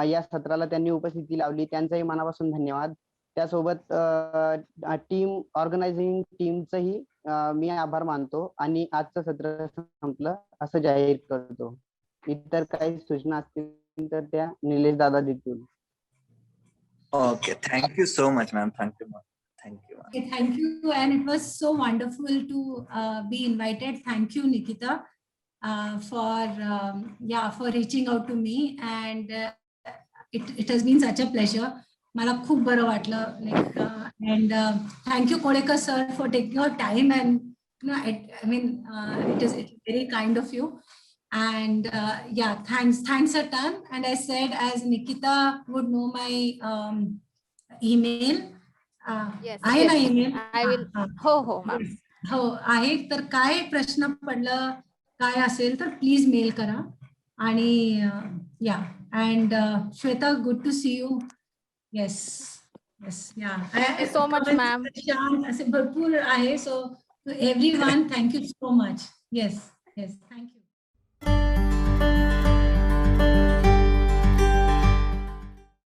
या सत्राला त्यांनी उपस्थिती लावली, त्यांचाही मनापासून धन्यवाद. त्यासोबत टीम ऑर्गनायझिंग टीमचंही मी आभार मानतो आणि आजचं सत्र संपलं असं जाहीर करतो. इतर काही सूचना असतील तर त्या निलेश दादा देतील. Okay, thank you so much, ma'am. Thank you, ma'am. Thank you. Okay, thank you. And it was so wonderful to be invited. Thank you, Nikita, for reaching out to me. And it has been such a pleasure. मला खूप बरं वाटलं. Like, and thank you, Kodekar sir, for taking your time. And it is very kind of you. And thanks a ton. And I said, as Nikita would know my email. आहे ना email? I will. हो ma'am. हो आहे. तर काय प्रश्न पडलं काय असेल तर प्लीज मेल करा. आणि and Shweta, good to see you. Yes. Thank you so much, ma'am. असे भरपूर आहे. So to everyone, thank you so much. Yes, thank you.